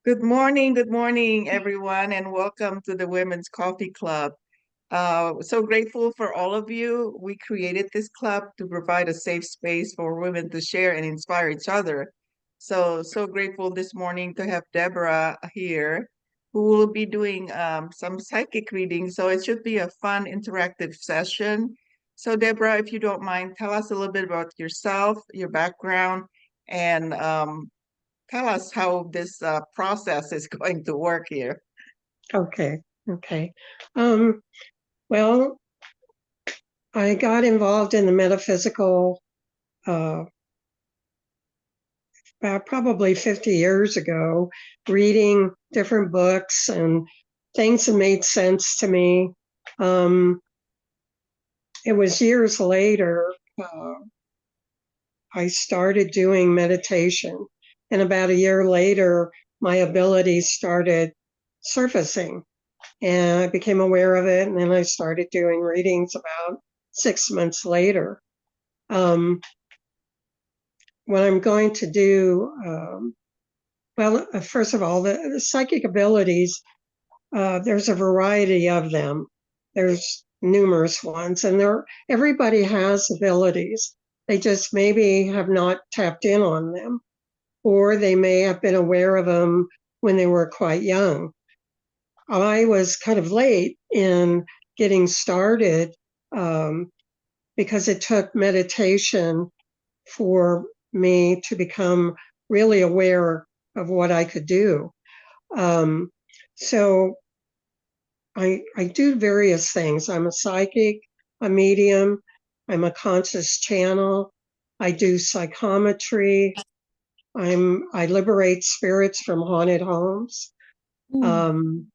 Good morning, everyone, and welcome to the Women's Coffee Club. So grateful for all of you. We created this club to provide a safe space for women to share and inspire each other. So grateful this morning to have Deborah here, who will be doing some psychic reading. So it should be a fun, interactive session. So, Deborah, if you don't mind, tell us a little bit about yourself, your background, and tell us how this process is going to work here. Okay. Um, well, I got involved in the metaphysical uh, about probably 50 years ago, reading different books and things that made sense to me. Um, it was years later, I started doing meditation. And about a year later, my abilities started surfacing. And I became aware of it. And then I started doing readings about 6 months later. Um, what I'm going to do, first of all, the psychic abilities, there's a variety of them. There's numerous ones, and everybody has abilities. They just maybe have not tapped in on them, or they may have been aware of them when they were quite young. I was kind of late in getting started because it took meditation for me to become really aware of what I could do. Um, so I do various things. I'm a psychic, a medium, I'm a conscious channel. I do psychometry. I liberate spirits from haunted homes. Mm. Um,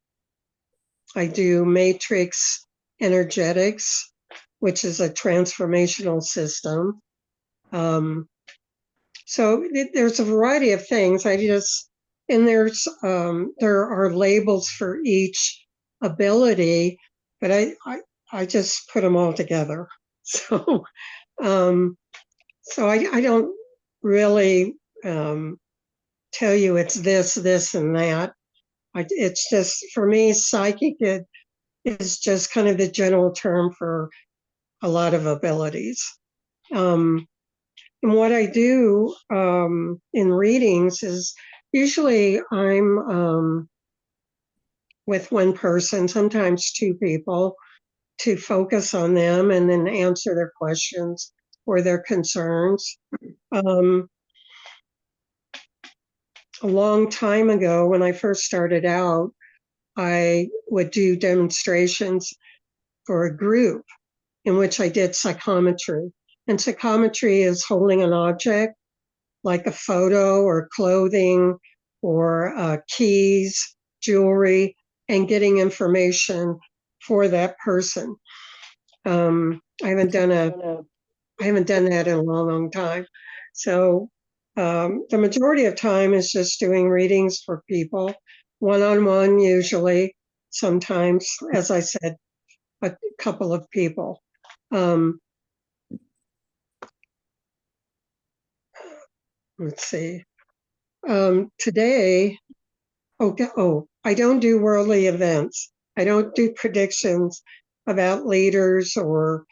I do matrix energetics, which is a transformational system. Um, there's a variety of things. There are labels for each ability, but I just put them all together. So, um, I don't really tell you it's this, and that. It's just, for me, psychic is just kind of the general term for a lot of abilities. Um, And what I do in readings is usually I'm with one person, sometimes two people, to focus on them and then answer their questions or their concerns. Um, a long time ago, when I first started out, I would do demonstrations for a group in which I did psychometry. And psychometry is holding an object like a photo or clothing or keys, jewelry, and getting information for that person. Um, I haven't done a I haven't done that in a long time. So the majority of time is just doing readings for people, one-on-one usually. Sometimes, as I said, a couple of people. Um, let's see. Today, I don't do worldly events. I don't do predictions about leaders or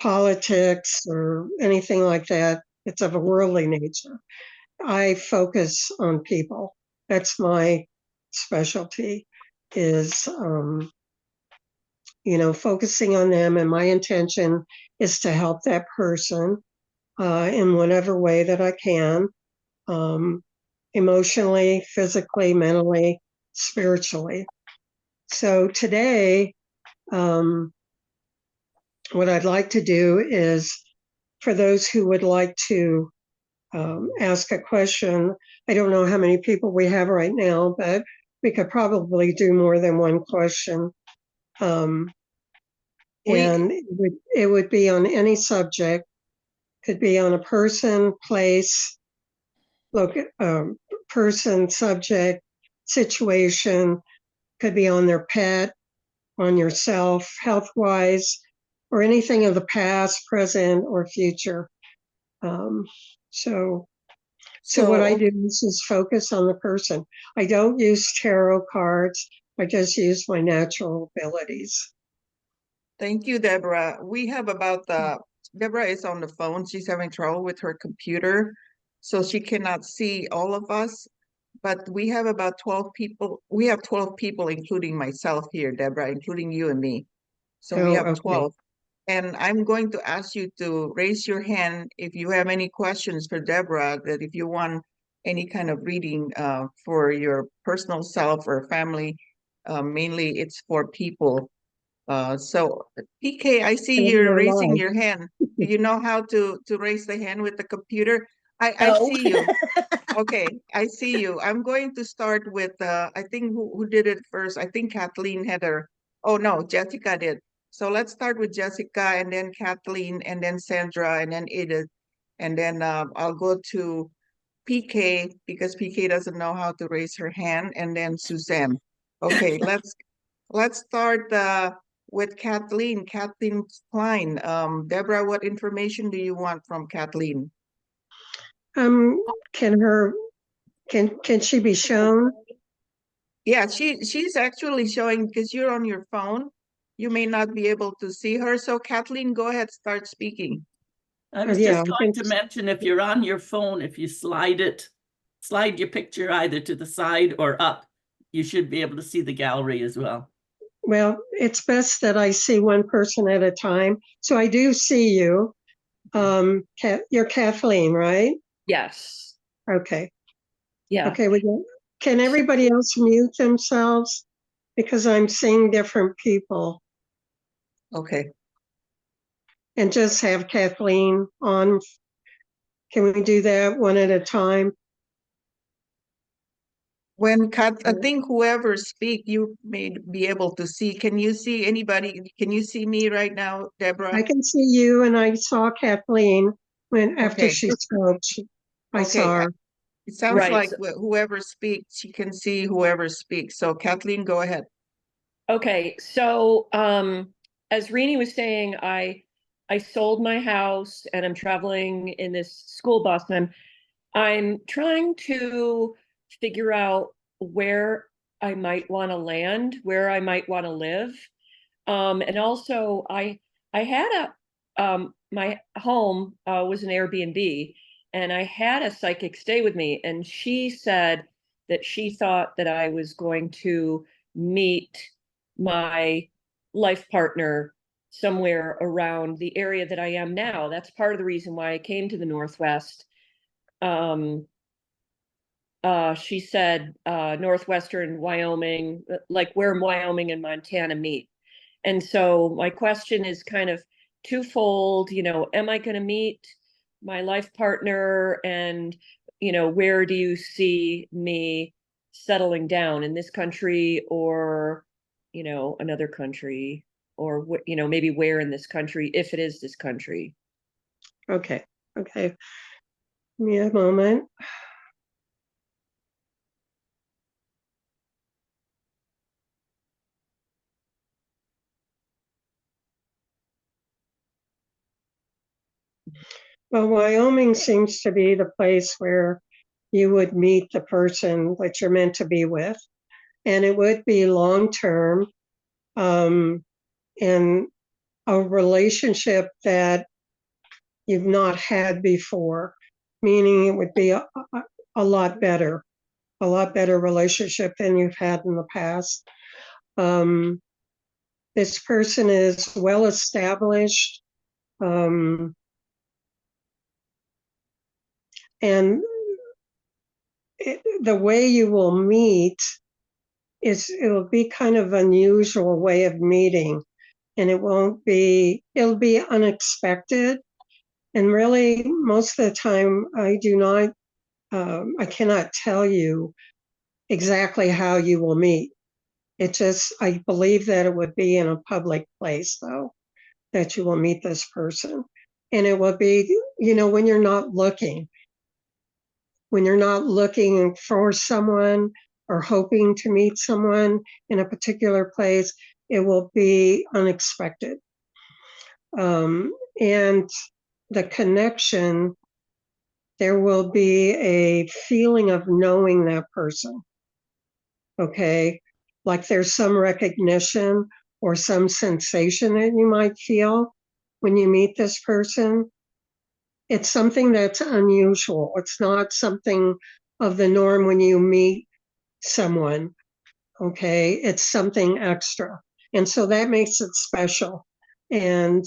politics or anything like that. It's of a worldly nature. I focus on people. That's my specialty, is focusing on them, and my intention is to help that person in whatever way that I can, um, emotionally, physically, mentally, spiritually. So today, um, what I'd like to do is, for those who would like to ask a question, I don't know how many people we have right now, but we could probably do more than one question. Um, We and it would be on any subject, could be on a person, place, person, subject, situation, could be on their pet, on yourself, health wise, or anything of the past, present, or future. Um, so So what I So, do is just focus on the person. I don't use tarot cards. I just use my natural abilities. thank you, Deborah. We have about Deborah is on the phone. She's having trouble with her computer, so she cannot see all of us. But we have about 12 people. We have 12 people, including myself here, Deborah, including you and me. So we Oh, have okay. 12. And I'm going to ask you to raise your hand if you have any questions for Deborah, that if you want any kind of reading for your personal self or family, mainly it's for people. So PK, I see And you're we're raising live. your hand. Do you know how to raise the hand with the computer? I No. see you. Okay, I see you. I'm going to start with I think who did it first? I think Kathleen had her. Oh no, Jessica did. So let's start with Jessica and then Kathleen and then Sandra and then Edith. And then I'll go to PK because PK doesn't know how to raise her hand, and then Suzanne. Okay, let's start with Kathleen. Kathleen Klein. Deborah, what information do you want from Kathleen? Um, can her can she be shown? Yeah, she's actually showing because you're on your phone. You may not be able to see her. So Kathleen, go ahead, start speaking. I was Yeah, just going to mention if you're on your phone, if you slide your picture either to the side or up, you should be able to see the gallery as well. well, it's best that I see one person at a time. So I do see you. You're Kathleen, right? Yes. Okay. Yeah. Okay, can everybody else mute themselves? Because I'm seeing different people. Okay. And just have Kathleen on. Can we do that one at a time? When I think whoever speak, you may be able to see. Can you see anybody? Can you see me right now, Deborah? I can see you, and I saw Kathleen after Okay. she spoke. I Okay. saw her. It sounds Right. like whoever speaks, she can see whoever speaks. So Kathleen, go ahead. Okay. So, as Rini was saying, I sold my house and I'm traveling in this school bus, and I'm trying to figure out where I might want to land, where I might want to live. And also I had my home was an Airbnb, and I had a psychic stay with me, and she said that she thought that I was going to meet my life partner somewhere around the area that I am now. That's part of the reason why I came to the Northwest. Um, she said northwestern Wyoming, like where Wyoming and Montana meet. And so my question is kind of twofold, am I going to meet my life partner, and, where do you see me settling down, in this country or, another country, or, maybe where in this country, if it is this country. Okay. Okay. Give me a moment. Well, Wyoming seems to be the place where you would meet the person that you're meant to be with. And it would be long term, in a relationship that you've not had before, meaning it would be a lot better, relationship than you've had in the past. This person is well established, and the way you will meet it'll be kind of unusual way of meeting, and it'll be unexpected. And really, most of the time, I cannot tell you exactly how you will meet. I believe that it would be in a public place, though, that you will meet this person. And it will be, when you're not looking for someone or hoping to meet someone in a particular place, it will be unexpected. And the connection there will be a feeling of knowing that person. Okay. Like there's some recognition or some sensation that you might feel when you meet this person. It's something that's unusual. It's not something of the norm when you meet someone. Okay. It's something extra. And so that makes it special. And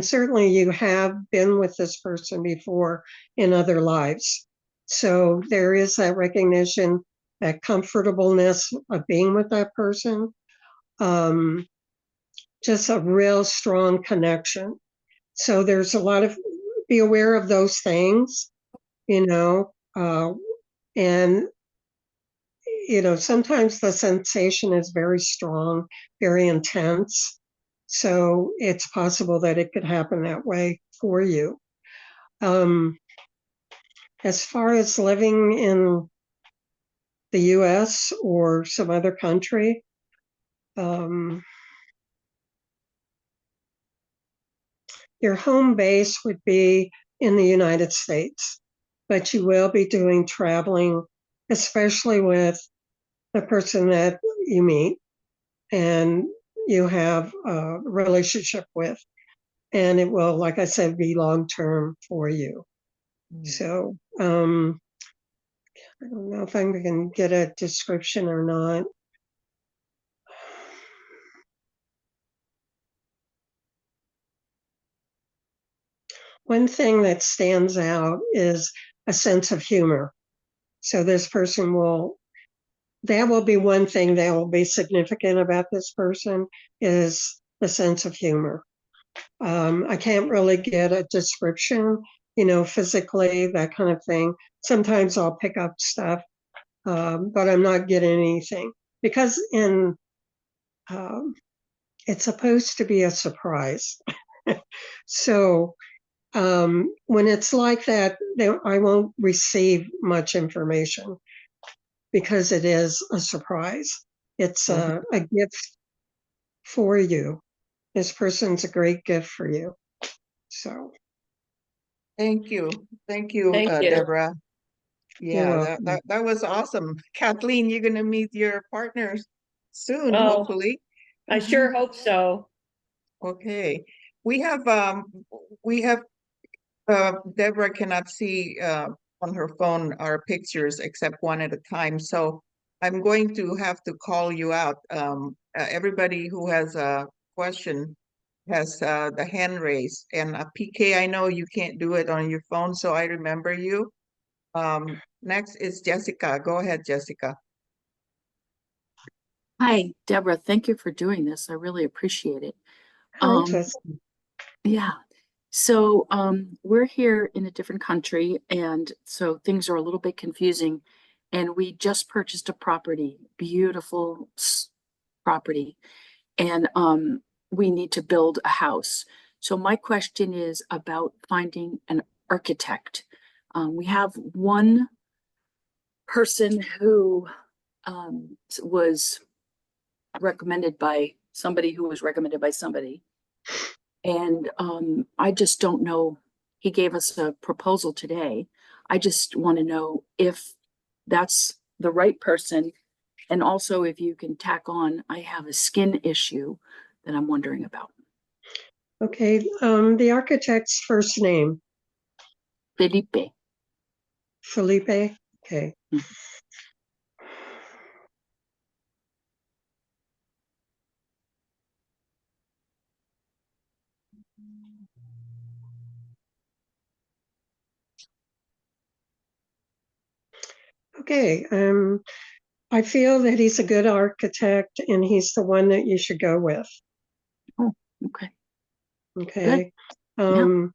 certainly you have been with this person before in other lives. So there is that recognition, that comfortableness of being with that person. Just a real strong connection. So there's a lot of, be aware of those things, and, sometimes the sensation is very strong, very intense. So it's possible that it could happen that way for you. As far as living in the US or some other country, your home base would be in the United States, but you will be doing traveling, especially with the person that you meet and you have a relationship with. And it will, like I said, be long-term for you. So I don't know if I can get a description or not. One thing that stands out is a sense of humor. So this person that will be one thing that will be significant about this person is the sense of humor. I can't really get a description, physically, that kind of thing. Sometimes I'll pick up stuff, but I'm not getting anything because it's supposed to be a surprise. So when it's like that, I won't receive much information because it is a surprise. It's a gift for you. This person's a great gift for you. So Thank you. Thank you, Thank you. Deborah. You're Yeah, welcome. that was awesome. Kathleen, you're gonna meet your partners soon, Oh. hopefully. I sure hope so. Okay. We have Deborah cannot see on her phone our pictures except one at a time. So I'm going to have to call you out. Everybody who has a question has the hand raised. And PK, I know you can't do it on your phone, so I remember you. Next is Jessica. Go ahead, Jessica. Hi, Deborah. Thank you for doing this. I really appreciate it. Hi, Jessica. Yeah. So we're here in a different country, and so things are a little bit confusing. And we just purchased a property, beautiful property, and we need to build a house. So my question is about finding an architect. We have one person who was recommended by somebody who was recommended by somebody. And I just don't know. He gave us a proposal today. I just want to know if that's the right person. And also if you can tack on, I have a skin issue that I'm wondering about. Okay, the architect's first name, Felipe. Felipe. Okay. Okay, I feel that he's a good architect and he's the one that you should go with. Oh, okay. Okay. Yeah.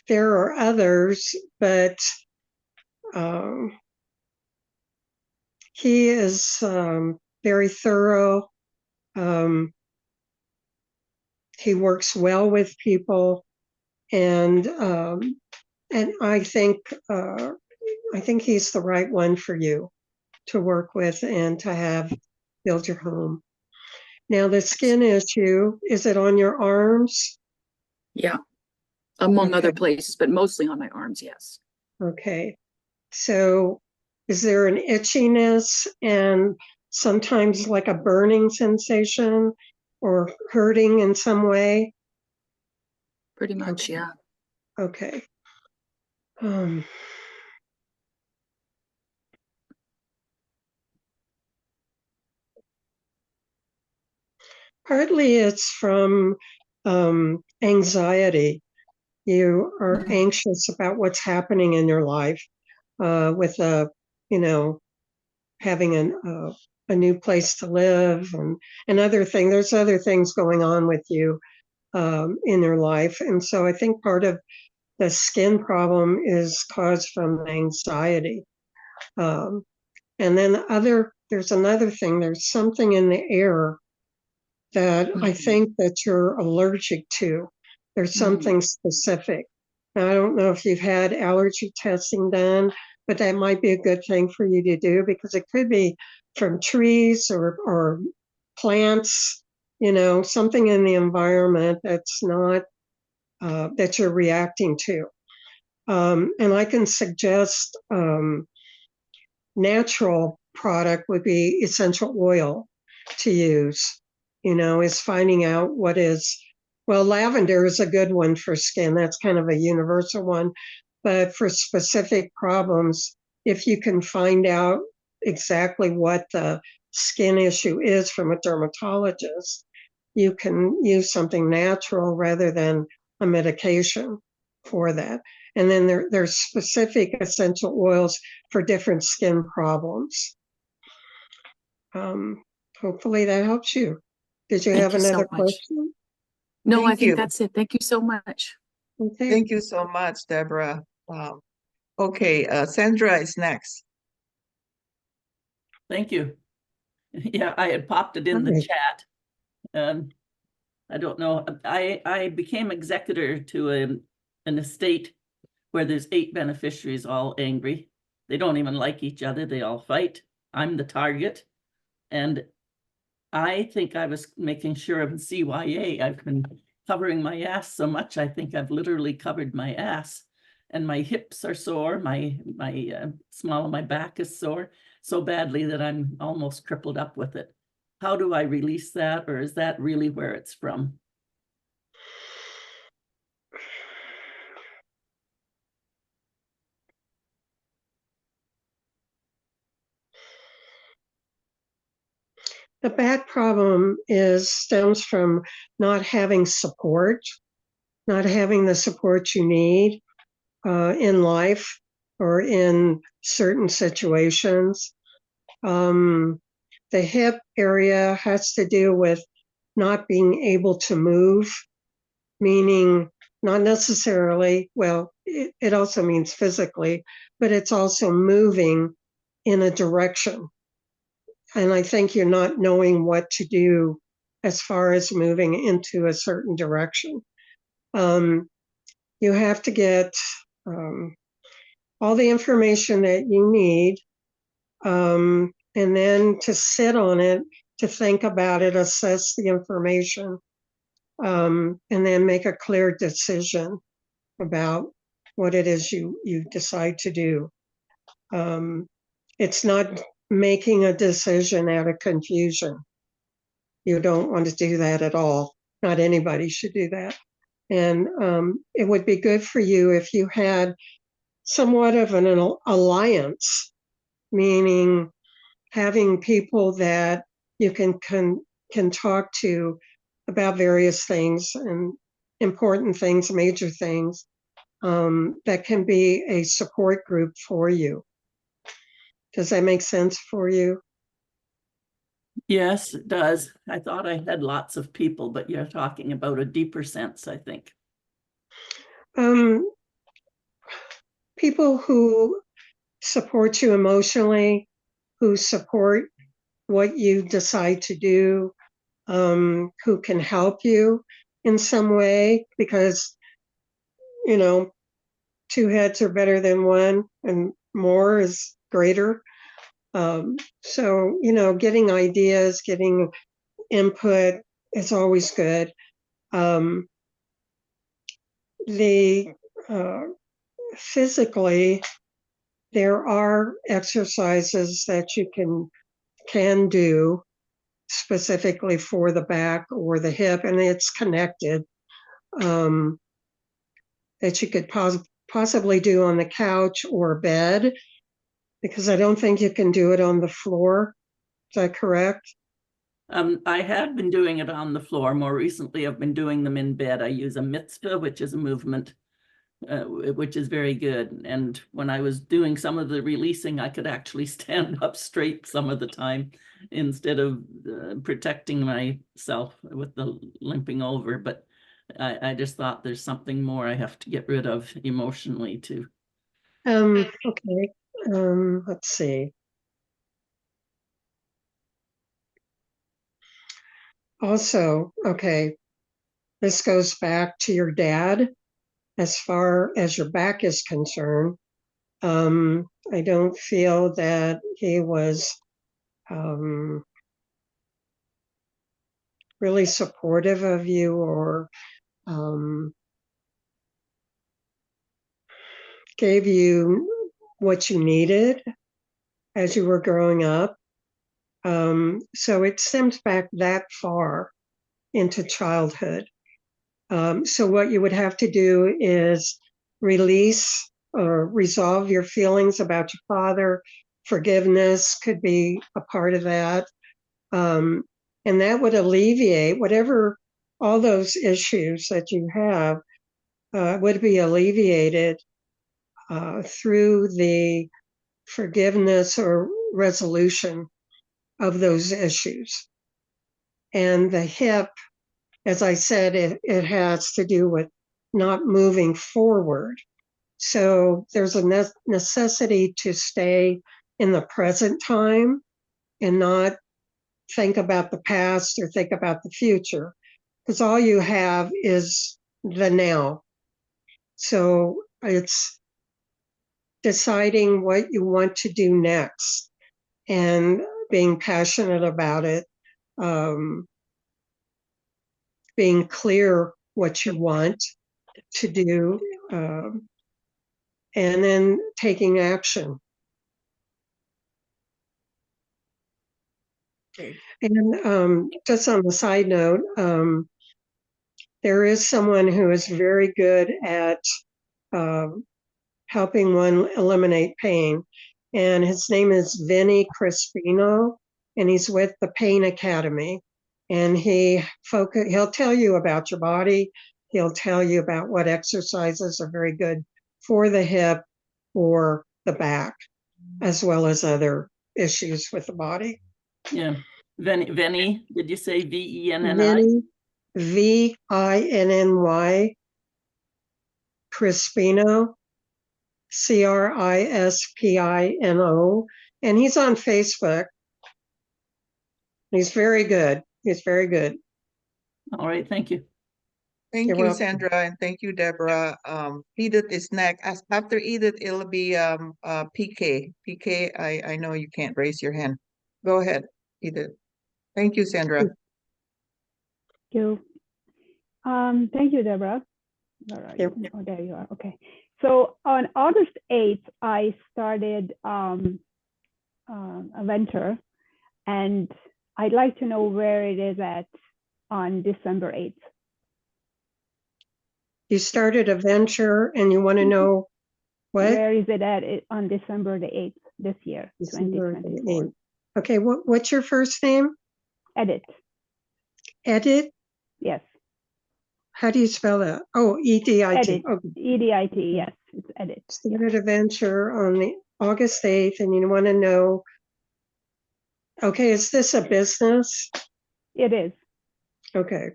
There are others, but he is very thorough. He works well with people, and I think he's the right one for you to work with and to have build your home. Now, the skin issue, is it on your arms? Yeah. among other Okay. places, but mostly on my arms, yes. Okay. So is there an itchiness and sometimes like a burning sensation or hurting in some way? Pretty much, Okay. yeah. Okay. Um, Partly it's from anxiety. You are Mhm. anxious about what's happening in your life with you know, having a new place to live and other thing. There's other things going on with you in your life, and so I think part of the skin problem is caused from anxiety. Um, and then there's another thing. There's something in the air that I Mhm. think that you're allergic to. There's Mhm. something specific. Now, I don't know if you've had allergy testing done, but that might be a good thing for you to do because it could be from trees or plants, something in the environment that's not, that you're reacting to. And I can suggest natural product would be essential oil to use, is finding out what is, well, lavender is a good one for skin. That's kind of a universal one. But for specific problems, if you can find out exactly what the skin issue is from a dermatologist, you can use something natural rather than a medication for that. And then there's specific essential oils for different skin problems. Hopefully that helps you. Did you have Thank you so another much. question? No, I Thank think you. that's it. Thank you so much. Okay. Thank you so much, Deborah. Okay, Sandra is next. Thank you. Yeah, I had popped it in the Okay. chat. I don't know. I became executor to an estate where there's 8 beneficiaries all angry. They don't even like each other. They all fight. I'm the target. And I think I was making sure of CYA. I've been covering my ass so much. I think I've literally covered my ass, and my hips are sore. My small of my back is sore so badly that I'm almost crippled up with it. How do I release that, or is that really where it's from? The back problem stems from not having support, not having the support you need in life or in certain situations. The hip area has to do with not being able to move, meaning not necessarily, well, it also means physically, but it's also moving in a direction. And I think you're not knowing what to do as far as moving into a certain direction. You have to get all the information that you need, and then to sit on it, to think about it, assess the information, and then make a clear decision about what it is you decide to do. It's not making a decision out of confusion. You don't want to do that at all. Not anybody should do that. And it would be good for you if you had somewhat of an alliance, meaning having people that you can talk to about various things and important things, major things, that can be a support group for you. Does that make sense for you? Yes, it does. I thought I had lots of people, but you're talking about a deeper sense, I think. People who support you emotionally, who support what you decide to do, who can help you in some way, because, you know, 2 heads are better than one and more is greater. So, getting ideas, getting input is always good. the physically, there are exercises that you can do specifically for the back or the hip, and it's connected, that you could possibly do on the couch or bed, because I don't think you can do it on the floor. Is that correct? I had been doing it on the floor. More recently, I've been doing them in bed. I use a mitzvah, which is a movement, which is very good. And when I was doing some of the releasing, I could actually stand up straight some of the time instead of protecting myself with the limping over. But I just thought there's something more I have to get rid of emotionally too. Okay. Let's see. Also, okay, this goes back to your dad as far as your back is concerned. I don't feel that he was really supportive of you, or gave you what you needed as you were growing up. So it stems back that far into childhood. So what you would have to do is release or resolve your feelings about your father. Forgiveness could be a part of that. And that would alleviate whatever, all those issues that you have would be alleviated through the forgiveness or resolution of those issues. And the hip, as I said, it has to do with not moving forward. So there's a necessity to stay in the present time and not think about the past or think about the future, because all you have is the now. So it's deciding what you want to do next and being passionate about it, being clear what you want to do, and then taking action. Okay. And just on the side note, there is someone who is very good at helping one eliminate pain, and his name is Vinny Crispino, and he's with the Pain Academy. And he'll tell you about your body. He'll tell you about what exercises are very good for the hip or the back, as well as other issues with the body. Yeah. Venny, did you say Venni? Vinny, Vinny, Crispino, Crispino, and he's on Facebook. He's very good. He's very good. All right, thank you. Thank You're you, welcome. Sandra, and thank you, Deborah. Edith is next. After Edith, it'll be PK. PK, I know you can't raise your hand. Go ahead, Edith. Thank you, Sandra. Thank you. Thank you, Deborah. Where are Yep. you? Oh, there you are. Okay. So on August 8th, I started a venture, and I'd like to know where it is at on December 8th. You started a venture and you want to know what? Where is it at on December the 8th this year, December 2024? 8th. Okay, what's your first name? Edit. Edit? Yes. How do you spell that? Oh, EDIT. Edit. Okay. EDIT. Yes, it's edit. Started a venture on the August 8th, and you want to know, okay, is this a business? It is. Okay.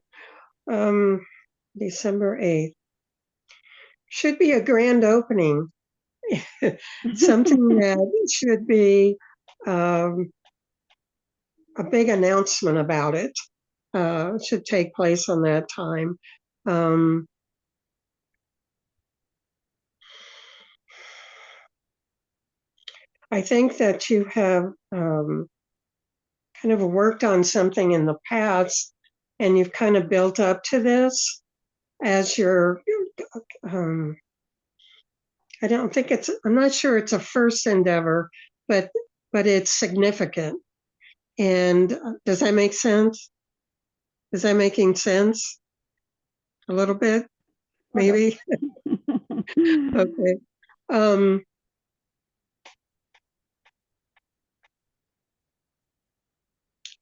December 8th. Should be a grand opening. Something that should be a big announcement about it. Should take place on that time. I think that you have kind of worked on something in the past, and you've kind of built up to this as you're I don't think I'm not sure it's a first endeavor, but it's significant. And does that make sense? Is that making sense? A little bit, maybe? Okay.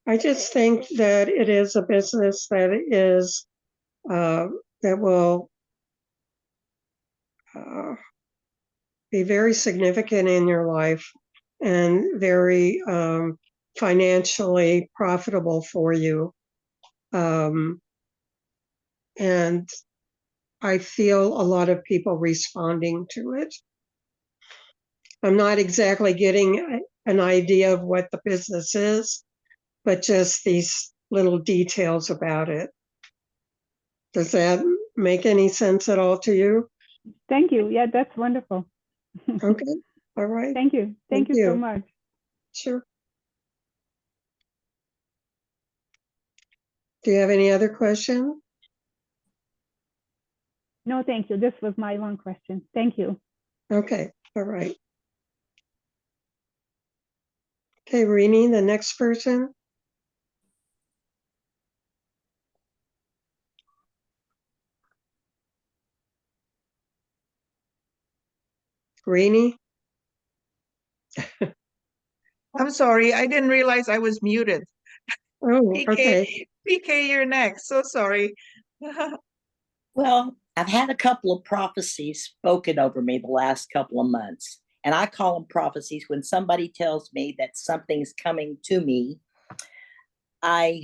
I just think that it is a business that is, that will be very significant in your life and very financially profitable for you. And I feel a lot of people responding to it. I'm not exactly getting an idea of what the business is, but just these little details about it. Does that make any sense at all to you? Thank you. Yeah, that's wonderful. Okay. All right. Thank you. Thank you so much. Sure. Do you have any other question? No, thank you. This was my one question. Thank you. Okay. All right. Okay, Rini, the next person. Rini? I'm sorry, I didn't realize I was muted. Oh, PK, okay. PK, you're next. So sorry. Well, I've had a couple of prophecies spoken over me the last couple of months, and I call them prophecies. When somebody tells me that something's coming to me, I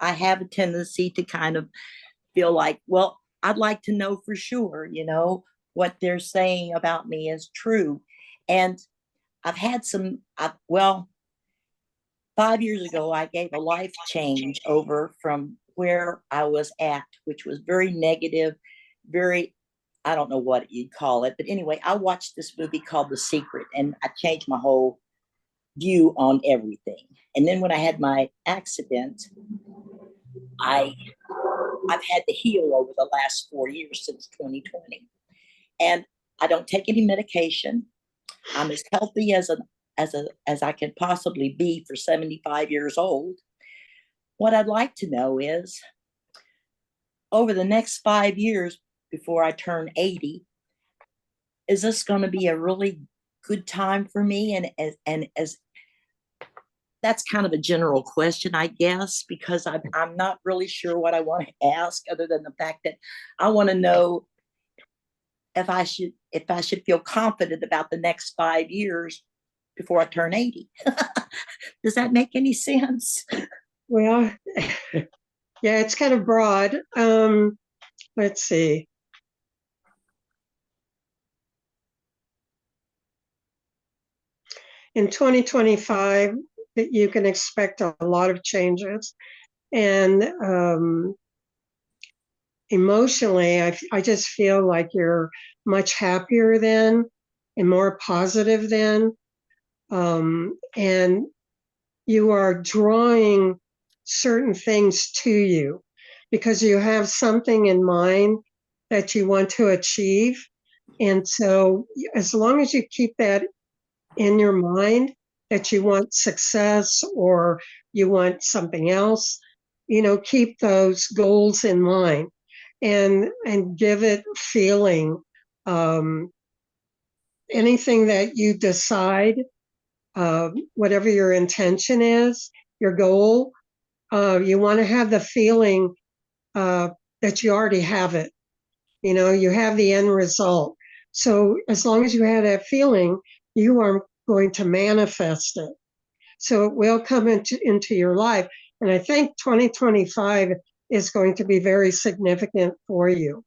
have a tendency to kind of feel like, well, I'd like to know for sure, what they're saying about me is true. And I've had well, 5 years ago, I gave a life change over from where I was at, which was very negative, very, I don't know what you'd call it. But anyway, I watched this movie called The Secret, and I changed my whole view on everything. And then when I had my accident, I've had to heal over the last 4 years since 2020. And I don't take any medication. I'm as healthy as I can possibly be for 75 years old. What I'd like to know is, over the next 5 years before I turn 80, is this going to be a really good time for me? And as that's kind of a general question, I guess, because I'm not really sure what I want to ask, other than the fact that I want to know if I should feel confident about the next 5 years before I turn 80. Does that make any sense? Well, yeah, it's kind of broad. Let's see. In 2025, you can expect a lot of changes. And emotionally, I just feel like you're much happier then and more positive then. And you are drawing certain things to you because you have something in mind that you want to achieve. And so as long as you keep that in your mind, that you want success or you want something else, keep those goals in mind and give it feeling. Anything that you decide, whatever your intention is, your goal, you want to have the feeling that you already have it. You have the end result. So as long as you have that feeling, you are going to manifest it. So it will come into your life. And I think 2025 is going to be very significant for you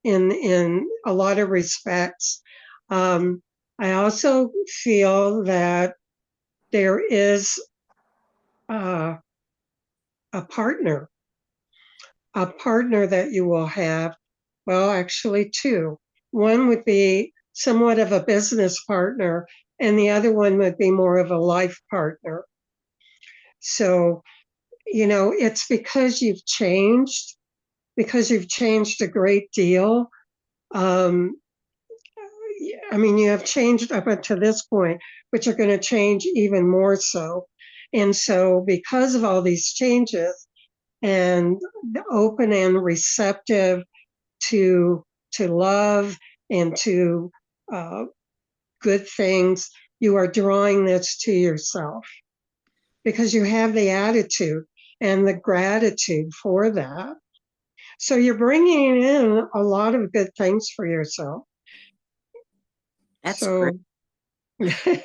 in a lot of respects. I also feel that there is a partner that you will have. Well, actually two. One would be somewhat of a business partner, and the other one would be more of a life partner. So, it's because you've changed a great deal. Um, I mean, you have changed up until this point, but you're going to change even more so. And so, because of all these changes and open and receptive to love and to good things, you are drawing this to yourself because you have the attitude and the gratitude for that. So you're bringing in a lot of good things for yourself. That's So, great.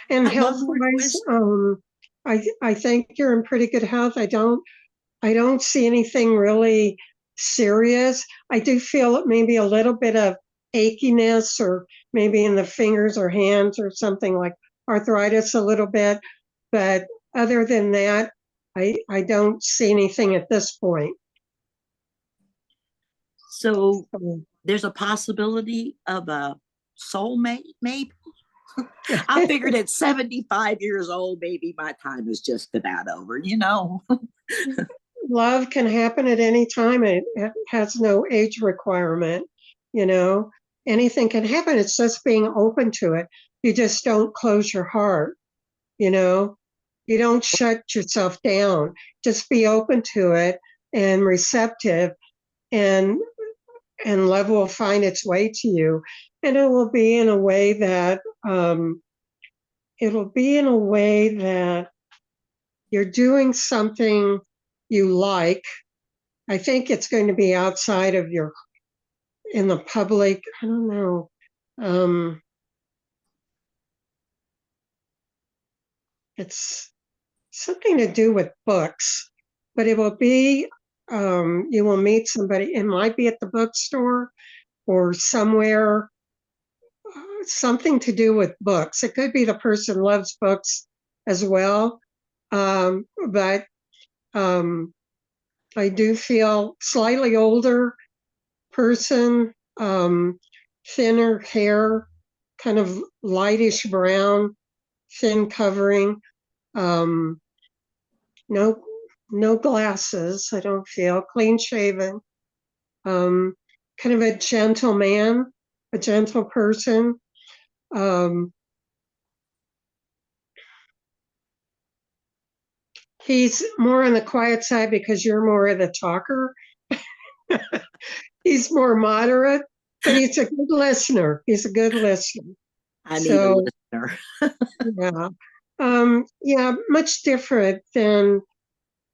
and I love working health-wise, with. I think you're in pretty good health. I don't see anything really serious. I do feel maybe a little bit of achiness or maybe in the fingers or hands or something like arthritis a little bit. But other than that, I don't see anything at this point. So there's a possibility of a soulmate, maybe. I figured at 75 years old, maybe my time is just about over, you know. Love can happen at any time. It has no age requirement, you know. Anything can happen. It's just being open to it. You just don't close your heart, you know. You don't shut yourself down. Just be open to it and receptive, and love will find its way to you. And it will be in a way that you're doing something you like. I think it's going to be outside of in the public. I don't know. It's something to do with books, but it will be, you will meet somebody. It might be at the bookstore or somewhere, something to do with books. It could be the person loves books as well. But I do feel slightly older person, thinner hair, kind of lightish brown, thin covering, no glasses. I don't feel clean shaven, kind of a gentle man, a gentle person. He's more on the quiet side because you're more of the talker. He's more moderate, but he's a good listener. He's a good listener. I need a listener. Yeah, much different than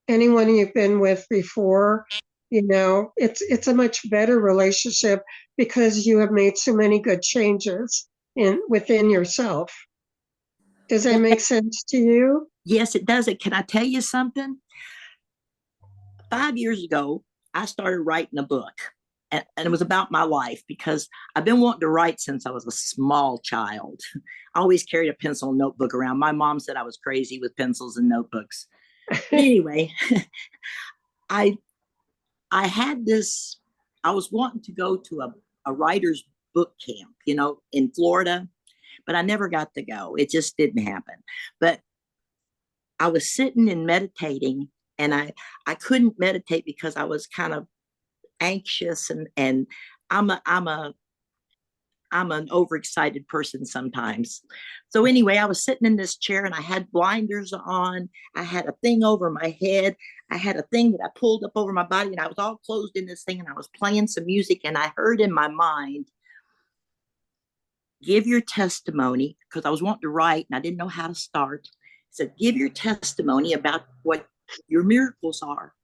anyone you've been with before. You know, it's a much better relationship because you have made so many good changes within yourself. Does that make sense to you? Yes, it does. Can I tell you something? 5 years ago, I started writing a book, and it was about my life because I've been wanting to write since I was a small child. I always carried a pencil and notebook around. My mom said I was crazy with pencils and notebooks. But anyway, I had this, I was wanting to go to a writer's book camp, you know, in Florida, but I never got to go. It just didn't happen. But I was sitting and meditating, and I couldn't meditate because I was kind of anxious, and I'm an overexcited person sometimes. So anyway, I was sitting in this chair and I had blinders on. I had a thing over my head. I had a thing that I pulled up over my body, and I was all closed in this thing, and I was playing some music, and I heard in my mind, give your testimony, because I was wanting to write and I didn't know how to start. I said, give your testimony about what your miracles are.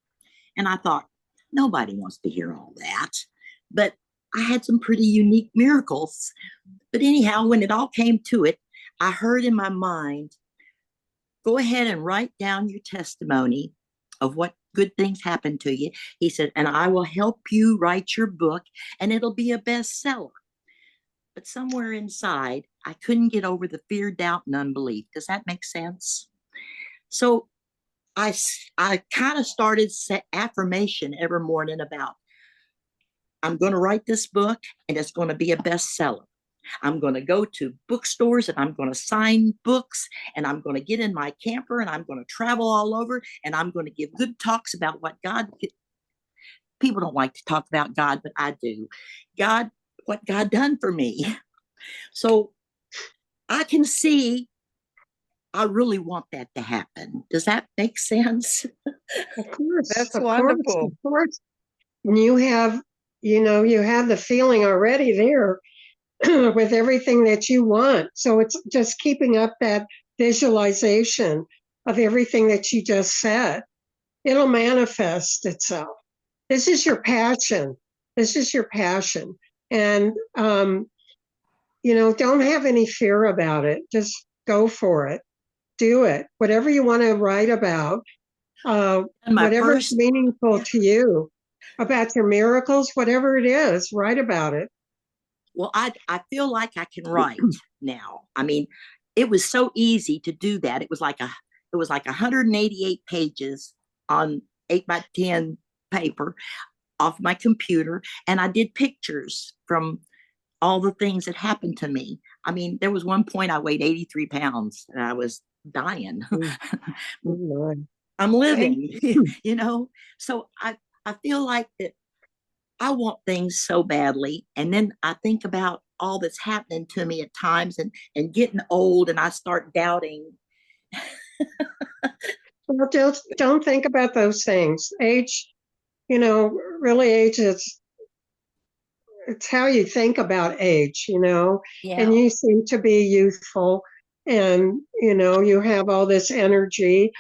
And I thought, nobody wants to hear all that. But I had some pretty unique miracles. But anyhow, when it all came to it, I heard in my mind, go ahead and write down your testimony of what good things happened to you. He said, and I will help you write your book, and it'll be a bestseller. But somewhere inside, I couldn't get over the fear, doubt, and unbelief. Does that make sense? So I kind of started affirmation every morning about, I'm going to write this book and it's going to be a bestseller. I'm going to go to bookstores and I'm going to sign books, and I'm going to get in my camper and I'm going to travel all over, and I'm going to give good talks about what God, people don't like to talk about God, but I do. God what God done for me. So I can see I really want that to happen. Does that make sense? Of course, That's of course, wonderful. of course. And you have, you have the feeling already there with everything that you want. So it's just keeping up that visualization of everything that you just said. It'll manifest itself. This is your passion. This is your passion. And, don't have any fear about it. Just go for it. Do it. Whatever you want to write about, And my whatever's first, meaningful yeah. to you, about your miracles, whatever it is, write about it. well, I feel like I can write now. I mean, it was so easy to do that. It was like 188 pages on 8x10 paper off my computer, and I did pictures from all the things that happened to me. I mean, there was one point I weighed 83 pounds and I was dying. Oh, I'm Thank living, you. So I feel like that I want things so badly. And then I think about all that's happening to me at times and getting old, and I start doubting. well, just don't think about those things. Age, really age is, it's how you think about age, Yeah. and you seem to be youthful and, you have all this energy.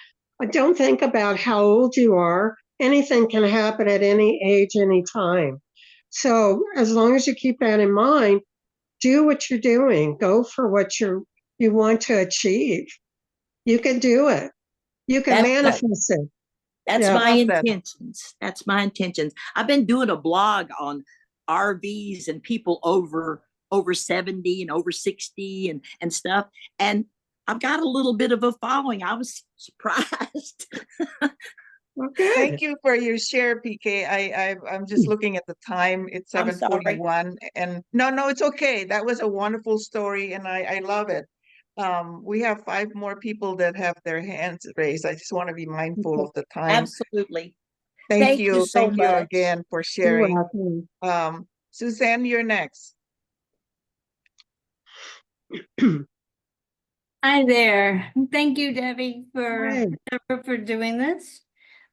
Don't think about how old you are. Anything can happen at any age, any time. So as long as you keep that in mind, do what you're doing. Go for what you want to achieve. You can do it. You can That's manifest it. That's Yeah. my Love that. intentions. That's my intentions. I've been doing a blog on RVs and people over 70 and over 60 and stuff. And I've got a little bit of a following. I was surprised. Well, good. Thank you for your share, PK. I'm just looking at the time. It's I'm sorry. 7:41, and no, it's okay. That was a wonderful story, and I love it. We have 5 more people that have their hands raised. I just want to be mindful of the time. Absolutely. Thank Thank you you. so Thank you much. again for You're sharing. welcome. Suzanne, you're next. Hi there. Thank you, Debbie, Hey. for doing this.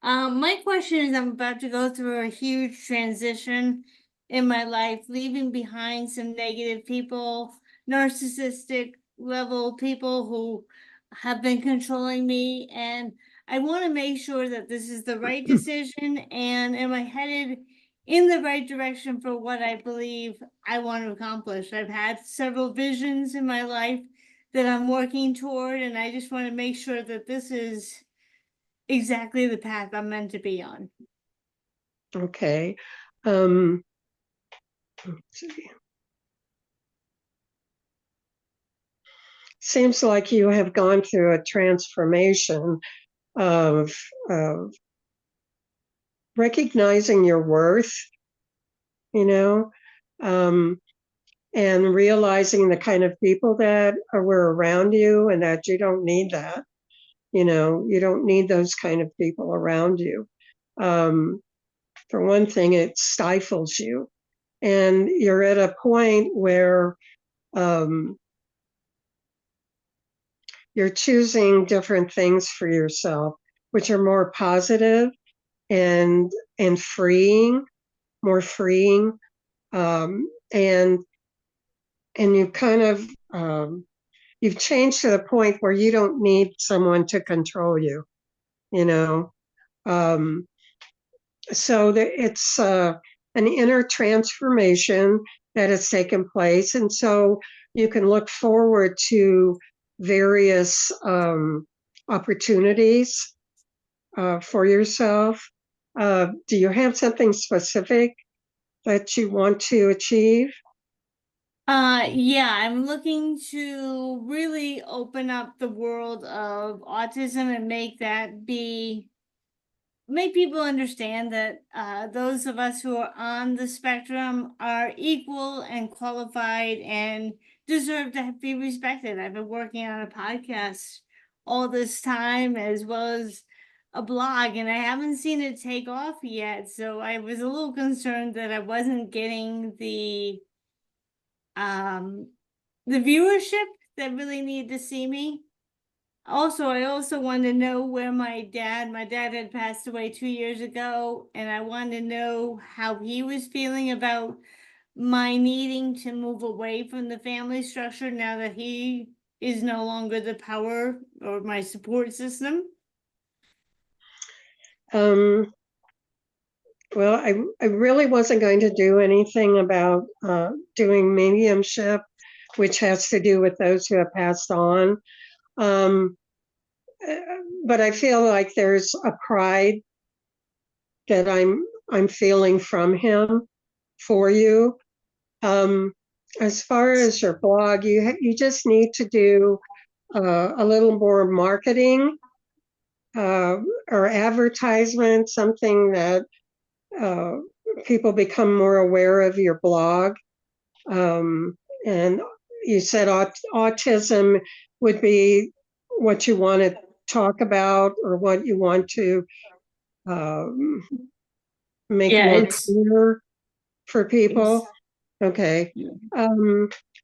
My question is, I'm about to go through a huge transition in my life, leaving behind some negative people, narcissistic level people who have been controlling me, and I want to make sure that this is the right decision, and am I headed in the right direction for what I believe I want to accomplish. I've had several visions in my life that I'm working toward, and I just want to make sure that this is exactly the path I'm meant to be on. Okay. Let's see. Seems like you have gone through a transformation of recognizing your worth, um, and realizing the kind of people that were around you and that you don't need that. You don't need those kind of people around you. For one thing, it stifles you. And you're at a point where you're choosing different things for yourself, which are more positive and freeing, more freeing, and you kind of you've changed to the point where you don't need someone to control you, so it's an inner transformation that has taken place, and so you can look forward to various opportunities for yourself. Do you have something specific that you want to achieve? Yeah, I'm looking to really open up the world of autism and make people understand that those of us who are on the spectrum are equal and qualified and deserve to be respected. I've been working on a podcast all this time, as well as a blog, and I haven't seen it take off yet. So I was a little concerned that I wasn't getting the the viewership that really need to see me. Also, I also want to know where my dad had passed away 2 years ago, and I wanted to know how he was feeling about my needing to move away from the family structure now that he is no longer the power or my support system. Well, I really wasn't going to do anything about doing mediumship, which has to do with those who have passed on. But I feel like there's a pride that I'm feeling from him for you. As far as your blog, you just need to do a little more marketing or advertisement, something that people become more aware of your blog. And you said autism would be what you want to talk about or what you want to make more clear for people. Okay.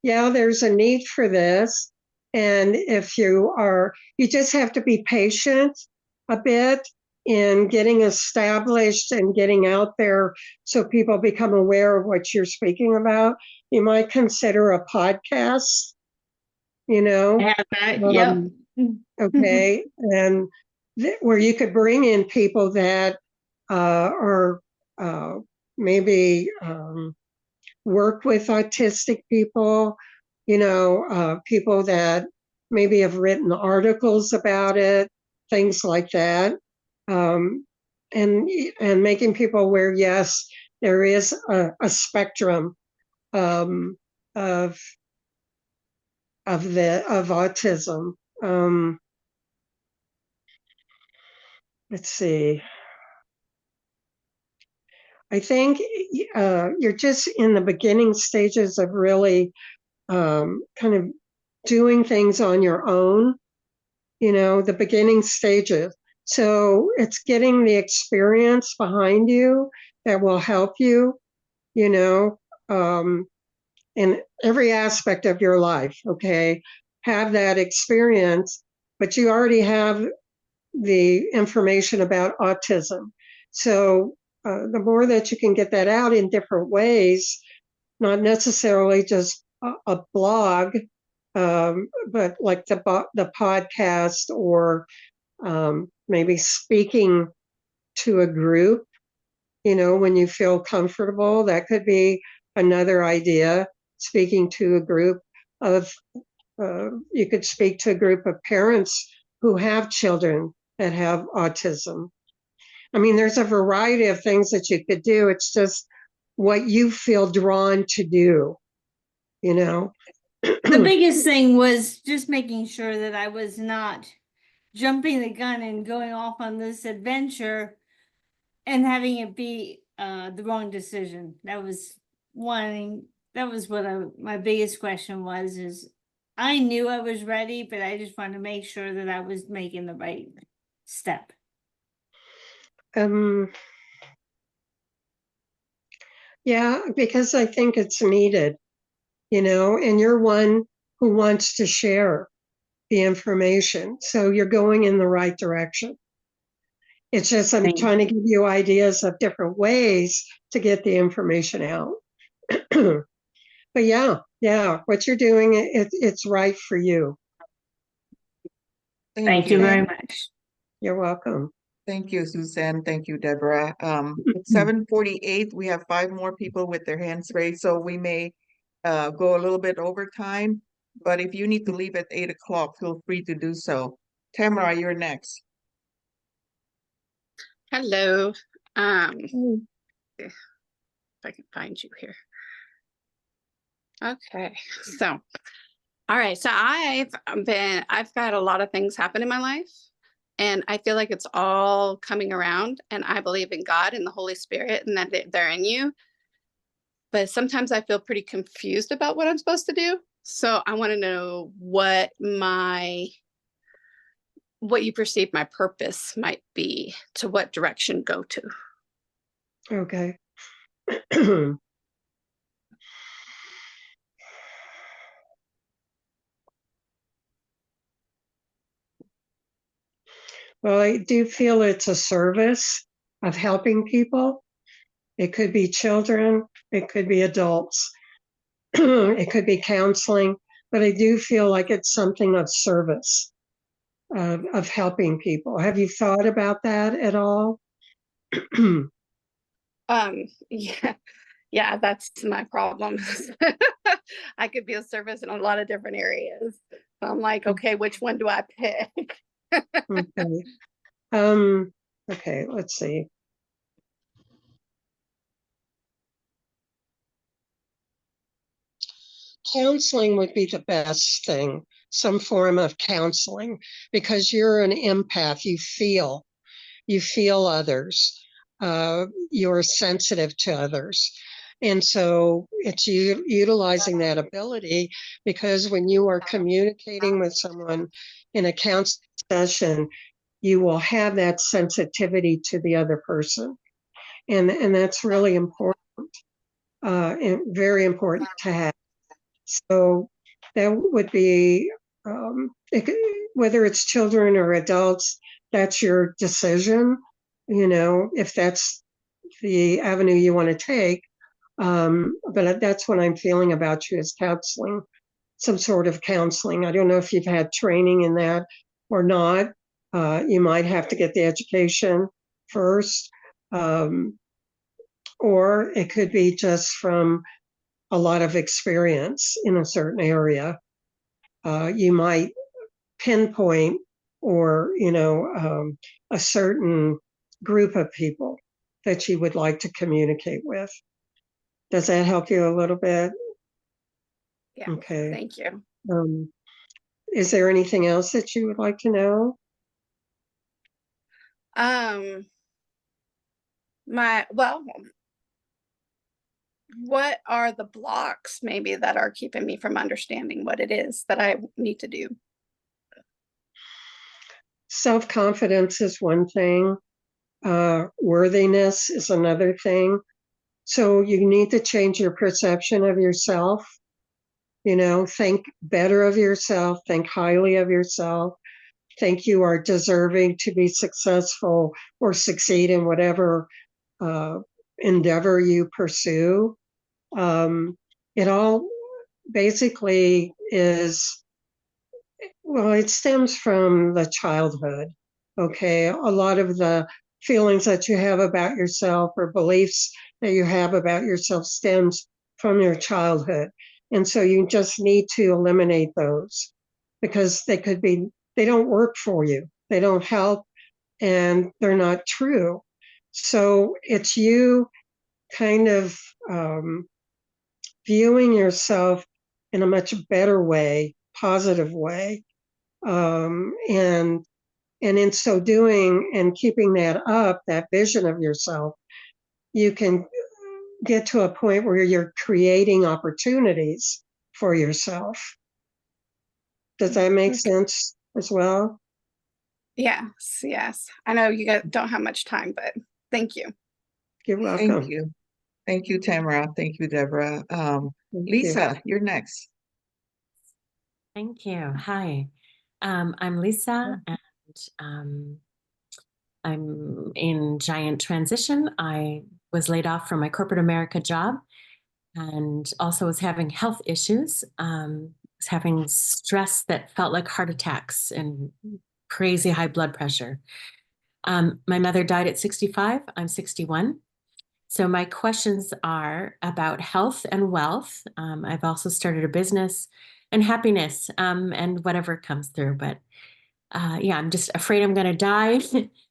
Yeah, there's a need for this. And if you just have to be patient a bit in getting established and getting out there so people become aware of what you're speaking about. You might consider a podcast, you know? I have that, yep. Okay. And where you could bring in people that are maybe work with autistic people, you know, people that maybe have written articles about it, things like that. And making people aware, yes, there is a spectrum of autism. Let's see. I think you're just in the beginning stages of really kind of doing things on your own, you know, the beginning stages. So it's getting the experience behind you that will help you, you know, in every aspect of your life, okay? Have that experience, but you already have the information about autism. So the more that you can get that out in different ways, not necessarily just a blog, but like the podcast or maybe speaking to a group, you know, when you feel comfortable, that could be another idea. Speaking to a group of, you could speak to a group of parents who have children that have autism. I mean, there's a variety of things that you could do. It's just what you feel drawn to do, you know? The biggest thing was just making sure that I was not jumping the gun and going off on this adventure and having it be the wrong decision. That was what my biggest question was, is I knew I was ready, but I just wanted to make sure that I was making the right step. Yeah, because I think it's needed, you know, and you're one who wants to share the information. So you're going in the right direction. It's just I'm trying to give you ideas of different ways to get the information out. But yeah, what you're doing, it's right for you. Thank you very much. You're welcome. Thank you, Suzanne. Thank you, Deborah. It's 7:48. We have 5 more people with their hands raised, so we may go a little bit over time. But if you need to leave at 8 o'clock, feel free to do so. Tamara, you're next. Hello. If I can find you here. Okay, so all right, so I've got a lot of things happen in my life, and I feel like it's all coming around, and I believe in God and the Holy Spirit and that they're in you. But sometimes I feel pretty confused about what I'm supposed to do. So I want to know what you perceive my purpose might be, to what direction go to. Okay. Well, I do feel it's a service of helping people. It could be children, it could be adults, it could be counseling, but I do feel like it's something of service, of helping people. Have you thought about that at all? Yeah, yeah, that's my problem. I could be of service in a lot of different areas. So I'm like, okay, which one do I pick? Okay. Okay, let's see. Counseling would be the best thing, some form of counseling, because you're an empath. You feel others. You're sensitive to others. And so it's utilizing that ability, because when you are communicating with someone in a counseling session, you will have that sensitivity to the other person. And that's really important, and very important to have. So that would be, whether it's children or adults, that's your decision, if that's the avenue you want to take. But that's what I'm feeling about you, is counseling, some sort of counseling. I don't know if you've had training in that or not. You might have to get the education first, or it could be just from a lot of experience in a certain area. You might pinpoint, or a certain group of people that you would like to communicate with. Does that help you a little bit? Yeah, Okay. thank you. Is there anything else that you would like to know? What are the blocks maybe that are keeping me from understanding what it is that I need to do? Self-confidence is one thing. Worthiness is another thing. So you need to change your perception of yourself. Think better of yourself, think highly of yourself, think you are deserving to be successful or succeed in whatever endeavor you pursue. It all basically is, well, it stems from the childhood. Okay. A lot of the feelings that you have about yourself, or beliefs that you have about yourself, stems from your childhood. And so you just need to eliminate those, because they don't work for you, they don't help, and they're not true. So it's you kind of viewing yourself in a much better way, positive way. And in so doing, and keeping that up, that vision of yourself, you can get to a point where you're creating opportunities for yourself. Does that make sense as well? Yes, yes. I know you guys don't have much time, but thank you. You're Thank welcome. you. Thank you, Tamara. Thank you, Deborah. Thank you. Lisa, you're next. Thank you. Hi, I'm Lisa, and I'm in giant transition. I was laid off from my corporate America job, and also was having health issues. Was having stress that felt like heart attacks and crazy high blood pressure. My mother died at 65. I'm 61. So my questions are about health and wealth. I've also started a business, and happiness, and whatever comes through. But yeah, I'm just afraid I'm going to die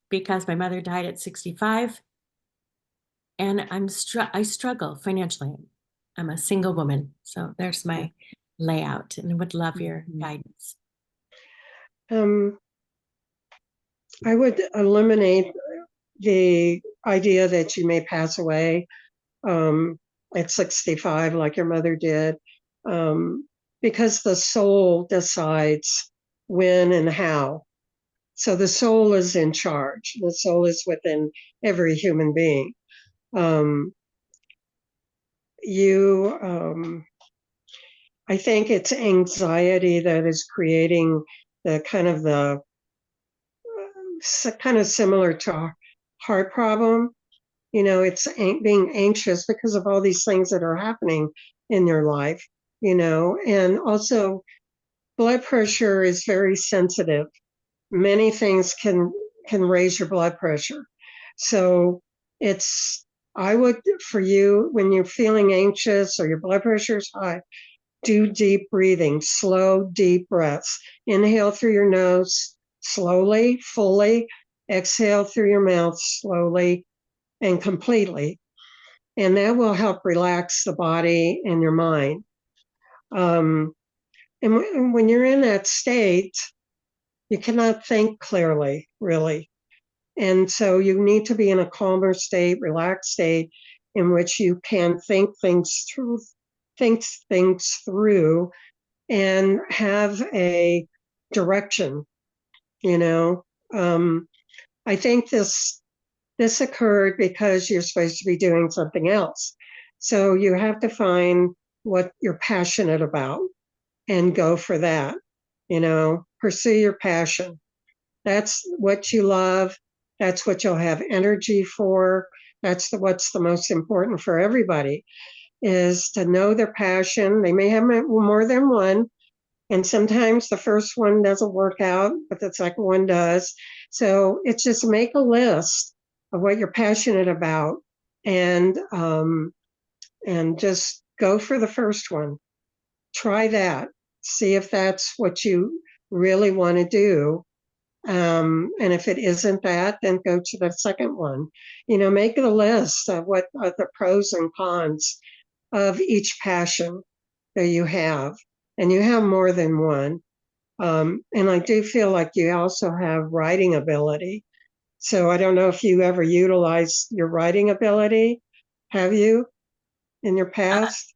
because my mother died at 65. And I struggle financially. I'm a single woman. So there's my layout, and would love your guidance. I would eliminate the idea that you may pass away at 65, like your mother did, because the soul decides when and how. So the soul is in charge. The soul is within every human being. I think it's anxiety that is creating the kind of kind of similar to a heart problem. You know, it's being anxious because of all these things that are happening in your life, you know, and also blood pressure is very sensitive. Many things can raise your blood pressure. So I would, for you, when you're feeling anxious or your blood pressure is high, do deep breathing, slow, deep breaths. Inhale through your nose slowly, fully. Exhale through your mouth slowly and completely. And that will help relax the body and your mind. And when you're in that state, you cannot think clearly, really. And so you need to be in a calmer state, relaxed state, in which you can think things through, and have a direction. You know, I think this occurred because you're supposed to be doing something else. So you have to find what you're passionate about and go for that. You know, pursue your passion. That's what you love. That's what you'll have energy for. That's what's the most important for everybody, is to know their passion. They may have more than one, and sometimes the first one doesn't work out, but the second one does. So it's just make a list of what you're passionate about, and just go for the first one. Try that. See if that's what you really want to do. And if it isn't that, then go to the second one. You know, make a list of what are the pros and cons of each passion that you have. And you have more than one. And I do feel like you also have writing ability. So I don't know if you ever utilized your writing ability. Have you in your past?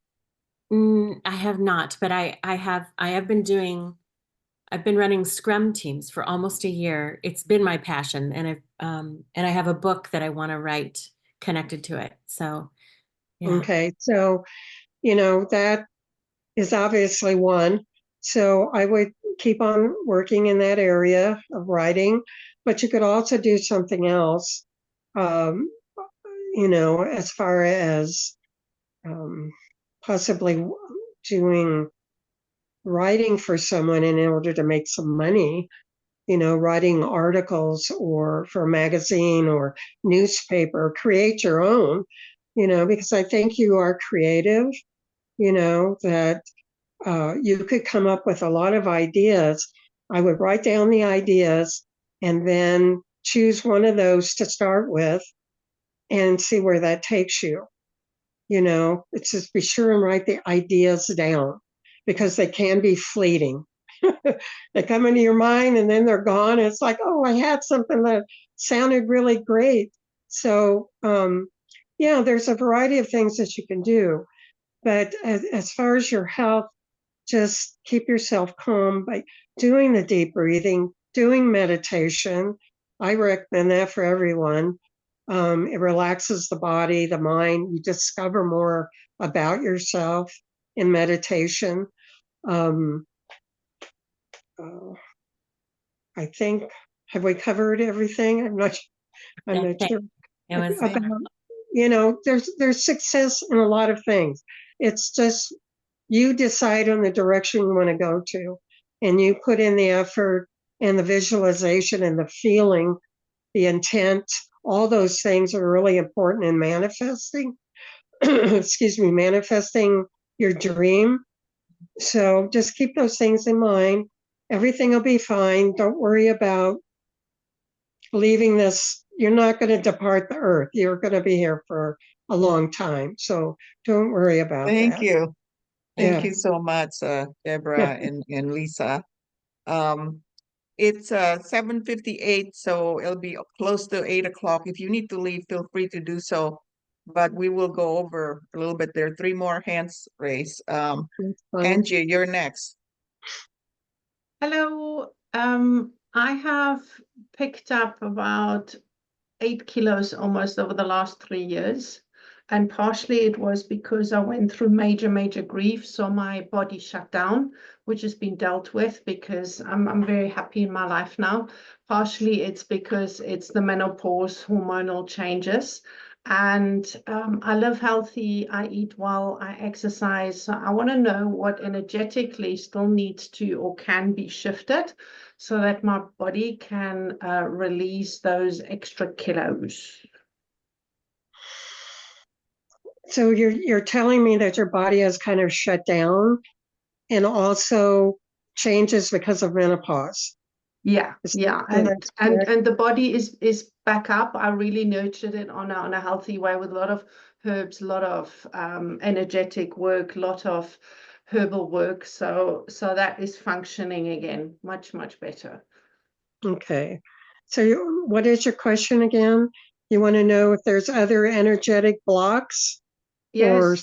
I have not, but I have been running Scrum teams for almost a year. It's been my passion, and I have a book that I want to write connected to it. So, yeah. Okay. So, you know, that is obviously one. So I would keep on working in that area of writing, but you could also do something else, you know, as far as possibly doing writing for someone in order to make some money, you know, writing articles or for a magazine or newspaper, create your own, you know, because I think you are creative, you know, that you could come up with a lot of ideas. I would write down the ideas and then choose one of those to start with and see where that takes you. You know, it's just be sure and write the ideas down, because they can be fleeting. They come into your mind and then they're gone. It's like, oh, I had something that sounded really great. So, yeah, there's a variety of things that you can do. But as far as your health, just keep yourself calm by doing the deep breathing, doing meditation. I recommend that for everyone. It relaxes the body, the mind. You discover more about yourself in meditation. I think, have we covered everything? I'm not sure. It was About, you know, there's success in a lot of things. It's just you decide on the direction you want to go to, and you put in the effort and the visualization and the feeling, the intent. All those things are really important in manifesting. Excuse me, manifesting your dream. So just keep those things in mind. Everything will be fine. Don't worry about leaving this. You're not going to depart the earth. You're going to be here for a long time. So don't worry about that. Thank you. Thank Yeah. you so much, Debra and Lisa. It's 7:58, so it'll be close to 8 o'clock. If you need to leave, feel free to do so. But we will go over a little bit. There are 3 more hands raised. Angie, you're next. Hello. I have picked up about 8 kilos almost over the last 3 years. and partially it was because I went through major grief, so my body shut down, which has been dealt with because I'm very happy in my life now. Partially it's because it's the menopause, hormonal changes, and I live healthy, I eat well, I exercise. So I want to know what energetically still needs to or can be shifted so that my body can release those extra kilos. So you're telling me that your body has kind of shut down and also changes because of menopause. Yeah, yeah, correct? and the body is back up. I really nurtured it on a healthy way with a lot of herbs, a lot of energetic work, a lot of herbal work. So that is functioning again, much better. Okay. So what is your question again? You want to know if there's other energetic blocks? Or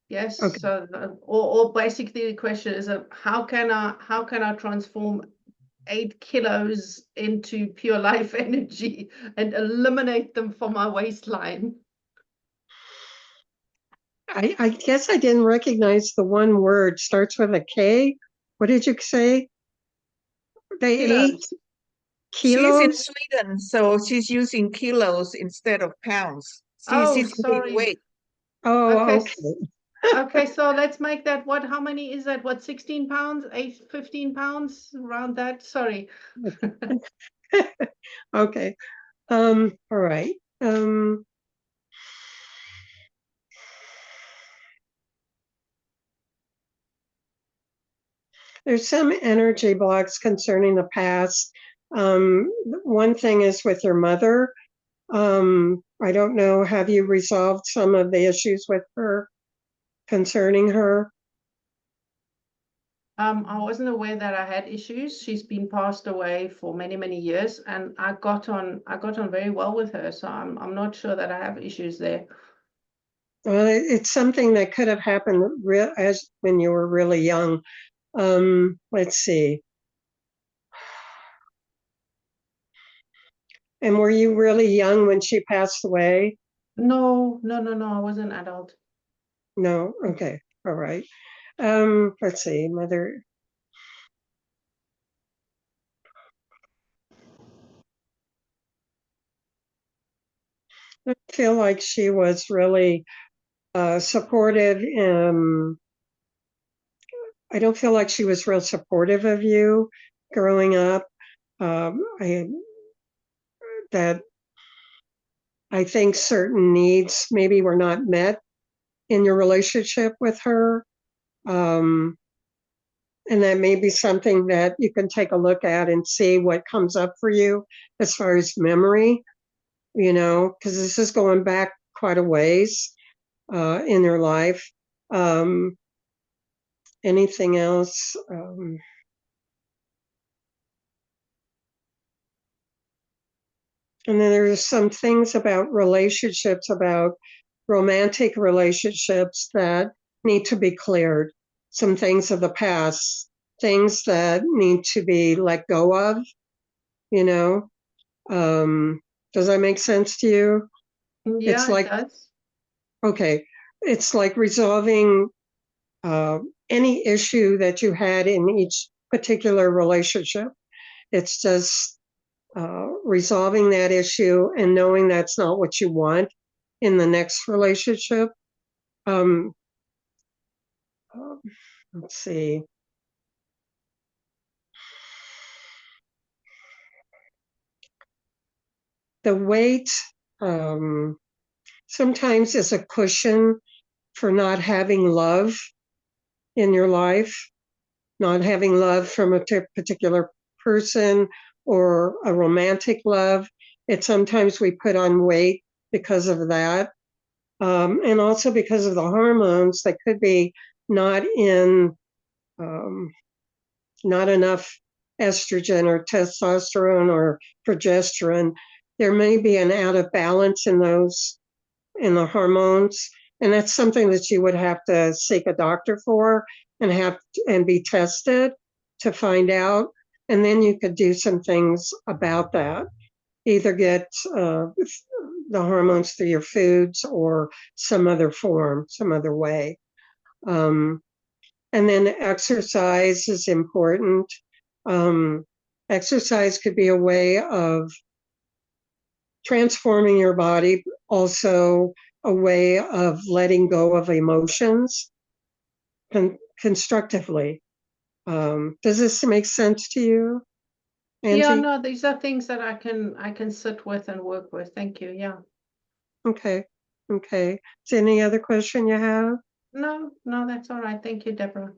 Yes. okay. So or basically the question is how can I transform 8 kilos into pure life energy and eliminate them from my waistline? I guess I didn't recognize the one word starts with a K. What did you say? They ate She's in kilos? Sweden, so she's using kilos instead of pounds. Oh, She's gaining sorry. weight. Oh, Okay. okay. Okay, so let's make that how many is that? What, 16 pounds? 15 pounds around that? Sorry. Okay. All right. There's some energy blocks concerning the past. One thing is with your mother. I don't know, have you resolved some of the issues with her concerning her? I wasn't aware that I had issues. She's been passed away for many years, and I got on very well with her. So I'm not sure that I have issues there. Well, it's something that could have happened as when you were really young. Let's see. And were you really young when she passed away? No, I was an adult. No, okay, all right. Let's see, mother. I feel like she was really supportive. I don't feel like she was real supportive of you growing up. That I think certain needs maybe were not met in your relationship with her. And that may be something that you can take a look at and see what comes up for you as far as memory, because this is going back quite a ways in your life. Anything else? And then there's some things about relationships, about romantic relationships that need to be cleared. Some things of the past, things that need to be let go of, you know. Does that make sense to you? Yeah, It's like, it does. okay, it's like resolving any issue that you had in each particular relationship. It's just resolving that issue and knowing that's not what you want in the next relationship. Let's see. The weight sometimes is a cushion for not having love in your life, not having love from a particular person or a romantic love. Sometimes we put on weight because of that. And also because of the hormones that could be not enough estrogen or testosterone or progesterone. There may be an out of balance in the hormones, and that's something that you would have to seek a doctor for and be tested to find out, and then you could do some things about that. Either get the hormones through your foods or some other form, some other way. And then exercise is important. Exercise could be a way of transforming your body, also a way of letting go of emotions constructively. Does this make sense to you, Angie? Yeah, no, these are things that I can sit with and work with. Thank you. Yeah. Okay. Okay. Is there any other question you have? No, that's all right. Thank you, Deborah.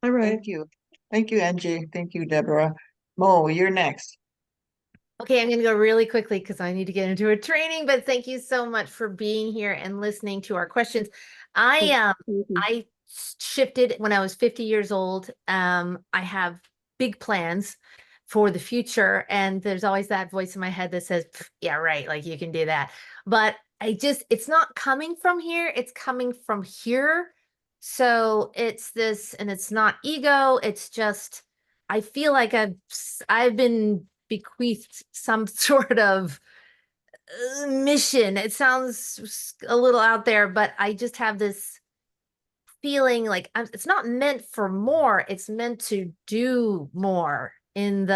All right. Thank you. Thank you, Angie. Thank you, Deborah. Mo, you're next. Okay, I'm going to go really quickly because I need to get into a training, but thank you so much for being here and listening to our questions. I shifted when I was 50 years old. I have big plans for the future, and there's always that voice in my head that says, yeah, right, like you can do that. But it's not coming from here, it's coming from here. So it's this, and it's not ego, it's just I feel like I've been bequeathed some sort of mission. It sounds a little out there, but I just have this feeling like it's not meant for more. It's meant to do more in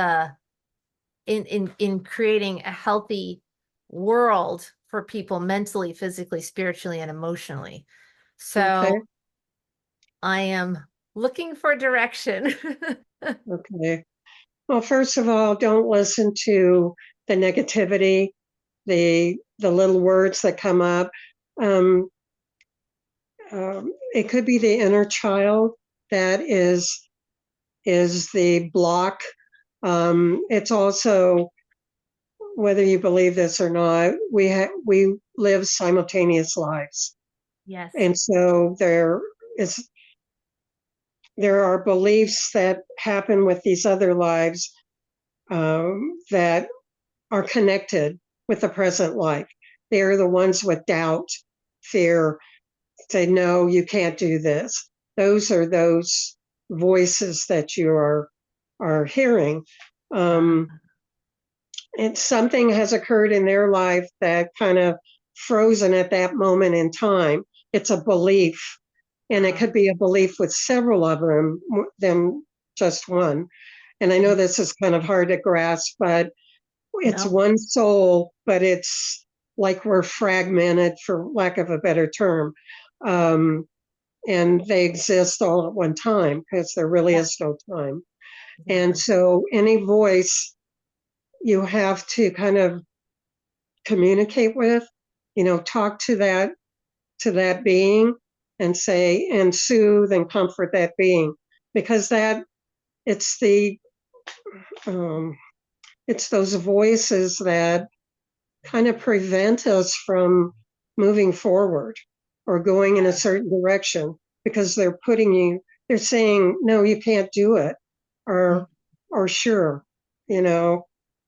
creating a healthy world for people mentally, physically, spiritually, and emotionally. So Okay. I am looking for direction. Okay. Well, first of all, don't listen to the negativity, the little words that come up. It could be the inner child that is the block. It's also, whether you believe this or not, we live simultaneous lives. Yes. And so there are beliefs that happen with these other lives that are connected with the present life. They are the ones with doubt, fear, say, no, you can't do this. Those are those voices that you are hearing. And something has occurred in their life that kind of frozen at that moment in time. It's a belief, and it could be a belief with several of them than just one. And I know this is kind of hard to grasp, but it's one soul, but it's like we're fragmented, for lack of a better term. And they exist all at one time because there really is no time. And so any voice you have to kind of communicate with, talk to that being and say, and soothe and comfort that being, because it's those voices that kind of prevent us from moving forward or going in a certain direction, because they're saying, no, you can't do it, or sure,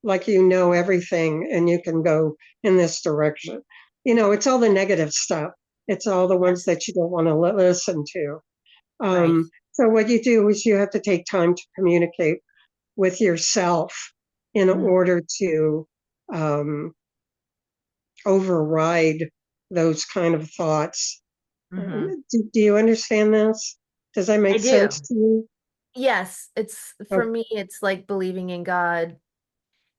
like everything and you can go in this direction. It's all the negative stuff. It's all the ones that you don't want to listen to. So what you do is you have to take time to communicate with yourself in order to override those kind of thoughts. Do you understand this? Does that make sense to you? Yes, it's for me, it's like believing in God.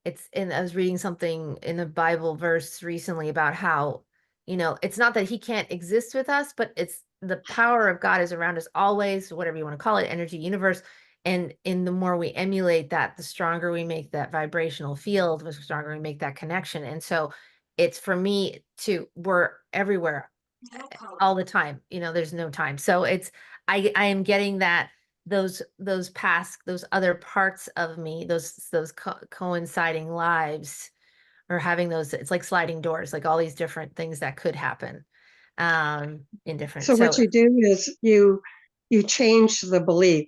I was reading something in a Bible verse recently about how, it's not that he can't exist with us, but it's the power of God is around us always, whatever you want to call it, energy, universe. And the more we emulate that, the stronger we make that vibrational field, the stronger we make that connection. And so it's for me we're everywhere all the time, there's no time. So I am getting that those other parts of me, those coinciding lives, or having those, it's like sliding doors, like all these different things that could happen in different. So what you do is you change the belief,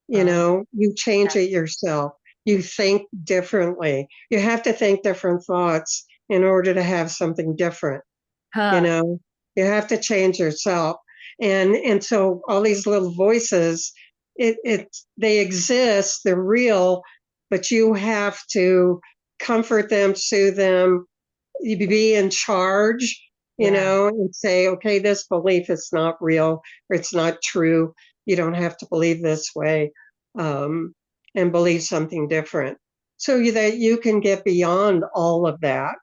you change it yourself. You think differently. You have to think different thoughts in order to have something different. You have to change yourself. And so all these little voices, they exist, they're real, but you have to comfort them, soothe them, you be in charge, you Yeah. know, and say, okay, this belief is not real or it's not true. You don't have to believe this way, and believe something different. So that you can get beyond all of that,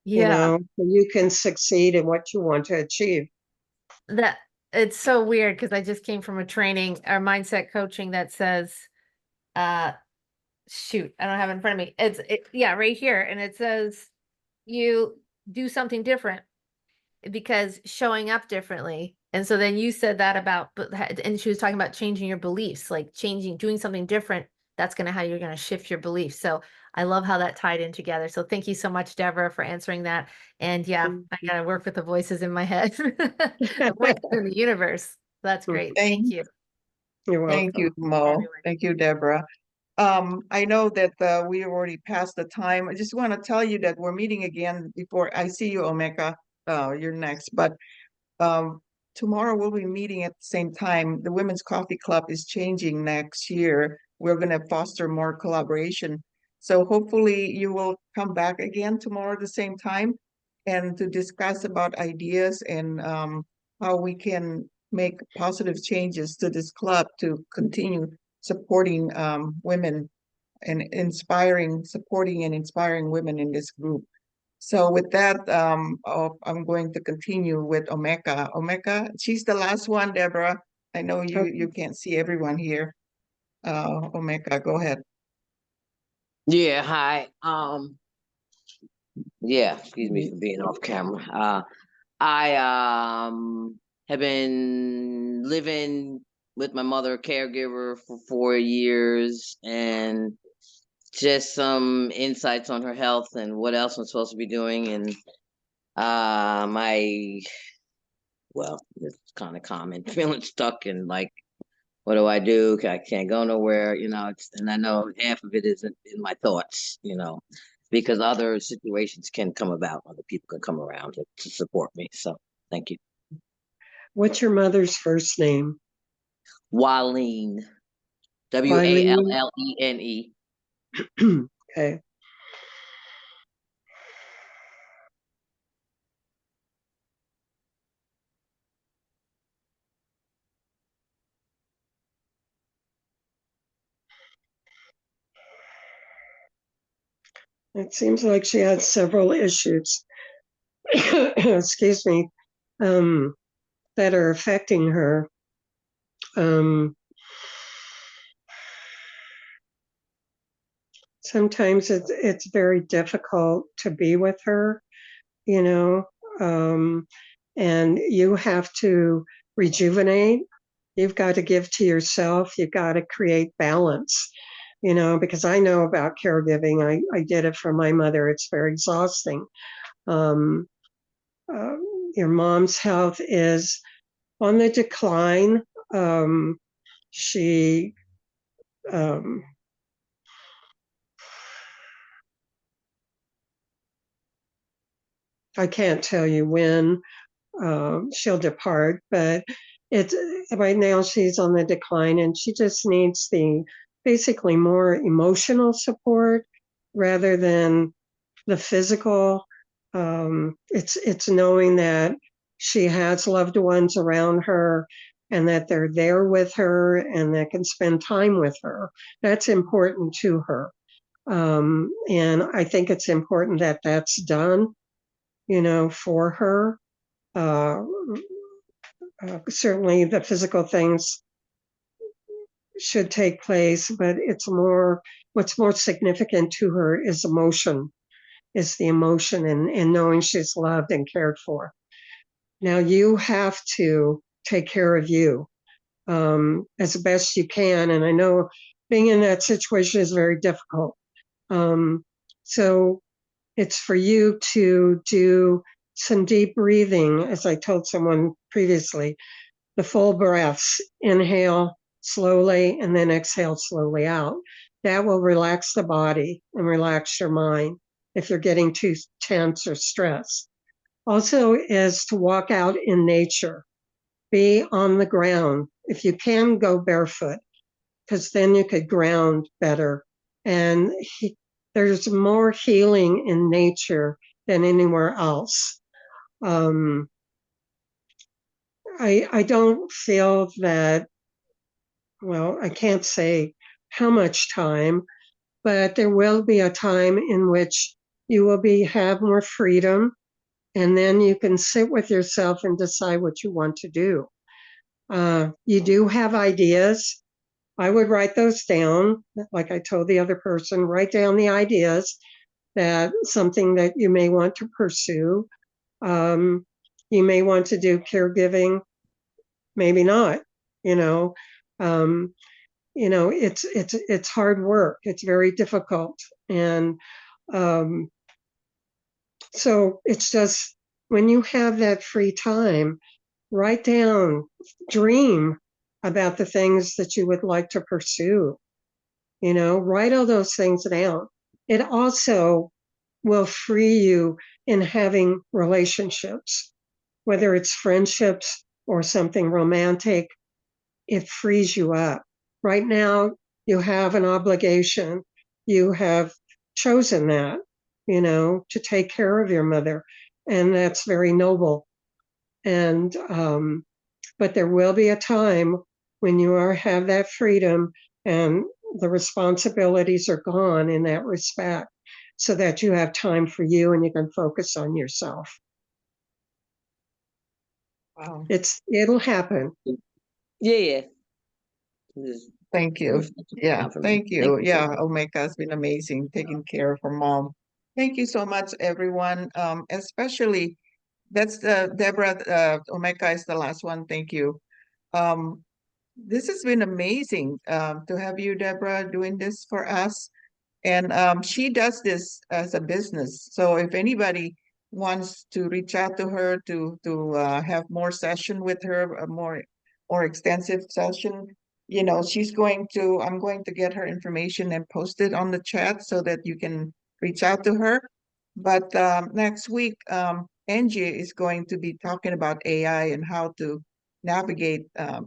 you Yeah. know, so you can succeed in what you want to achieve. That it's so weird because I just came from a training or mindset coaching that says, shoot, I don't have it in front of me. Yeah, right here. And it says you do something different because showing up differently. And so then you said that about, and she was talking about changing your beliefs, like doing something different. That's how you're going to shift your beliefs. So I love how that tied in together. So thank you so much, Deborah, for answering that. And yeah, I got to work with the voices in my head, the voices in the universe. That's great. Thank you. You're welcome. Thank you, Mo. Thank you, Deborah. I know that we already passed the time. I just want to tell you that we're meeting again before I see you, Omeka. You're next, but tomorrow we'll be meeting at the same time. The Women's Coffee Club is changing next year. We're going to foster more collaboration. So hopefully you will come back again tomorrow at the same time and to discuss about ideas and how we can make positive changes to this club to continue supporting women and supporting and inspiring women in this group. So with that, I'm going to continue with Omeka. Omeka, she's the last one, Deborah. I know you can't see everyone here. Omeka, go ahead. Yeah, hi. Yeah, excuse me for being off camera. I have been living with my mother, caregiver, for 4 years, and just some insights on her health and what else I'm supposed to be doing. And it's kind of common, feeling stuck and like, what do I do? I can't go nowhere, you know, and I know half of it isn't in my thoughts, you know, because other situations can come about, other people can come around to support me. So thank you. What's your mother's first name? Walene. Wallene. Okay. It seems like she had several issues, excuse me, that are affecting her. Sometimes it's very difficult to be with her, you know, and you have to rejuvenate. You've got to give to yourself. You've got to create balance, you know, because I know about caregiving. I did it for my mother. It's very exhausting. Your mom's health is on the decline. She I can't tell you when she'll depart, but it's right now she's on the decline and she just needs basically more emotional support rather than the physical. It's knowing that she has loved ones around her and that they're there with her and that can spend time with her. That's important to her. And I think it's important that that's done, you know, for her. Certainly the physical things should take place, but what's more significant to her is the emotion and knowing she's loved and cared for. Now you have to take care of you as best you can. And I know being in that situation is very difficult. So it's for you to do some deep breathing, as I told someone previously, the full breaths, inhale slowly and then exhale slowly out. That will relax the body and relax your mind if you're getting too tense or stressed. Also is to walk out in nature, be on the ground. If you can, go barefoot, because then you could ground better. And there's more healing in nature than anywhere else. I don't feel that, well, I can't say how much time, but there will be a time in which you will have more freedom, and then you can sit with yourself and decide what you want to do. You do have ideas. I would write those down, like I told the other person, write down the ideas, that something that you may want to pursue. You may want to do caregiving, maybe not, you know. It's hard work. It's very difficult. And so it's just, when you have that free time, write down, dream about the things that you would like to pursue. Write all those things down. It also will free you in having relationships, whether it's friendships or something romantic. It frees you up. Right now, you have an obligation. You have chosen that, to take care of your mother, and that's very noble. And but there will be a time when you have that freedom and the responsibilities are gone in that respect, so that you have time for you and you can focus on yourself. Wow. It'll happen. Yeah. Thank you. Yeah, thank you. Yeah, Omeka has been amazing taking care of her mom. Thank you so much, everyone. Especially that's Debra. Omeka is the last one. Thank you. This has been amazing to have you, Debra, doing this for us. And she does this as a business. So if anybody wants to reach out to her to have more session with her, a more extensive session, I'm going to get her information and post it on the chat so that you can reach out to her. But next week, Angie is going to be talking about AI and how to navigate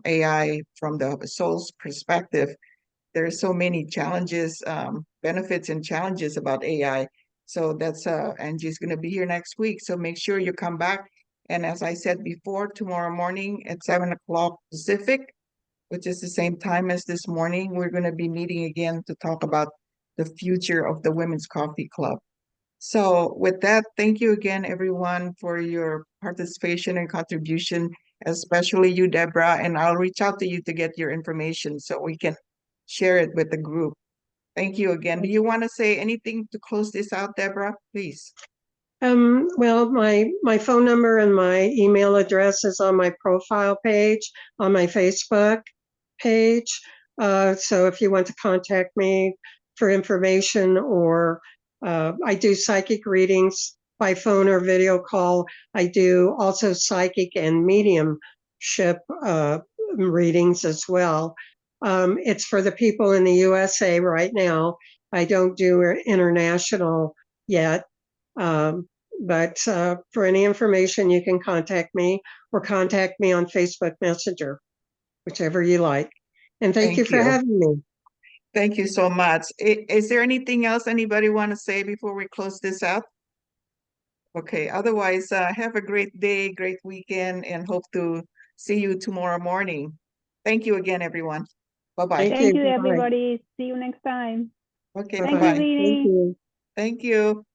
AI from the soul's perspective. There are so many challenges, benefits and challenges about AI. So that's Angie's going to be here next week. So make sure you come back. And as I said before, tomorrow morning at 7 o'clock Pacific, which is the same time as this morning, we're going to be meeting again to talk about the future of the Women's Coffee Club. So with that, thank you again, everyone, for your participation and contribution, especially you, Debra, and I'll reach out to you to get your information so we can share it with the group. Thank you again. Do you want to say anything to close this out, Debra? Please. Well, my phone number and my email address is on my profile page on my Facebook page. So if you want to contact me for information, or I do psychic readings by phone or video call. I do also psychic and mediumship readings as well. It's for the people in the USA right now. I don't do international yet. But for any information, you can contact me or contact me on Facebook Messenger, whichever you like. And thank you for having me. Thank you so much. Is there anything else anybody want to say before we close this out? Okay, otherwise, have a great day, great weekend, and hope to see you tomorrow morning. Thank you again, everyone. Bye-bye. Thank you, everybody. See you next time. Okay, Thank bye-bye. you, Rini. Thank you. Thank you.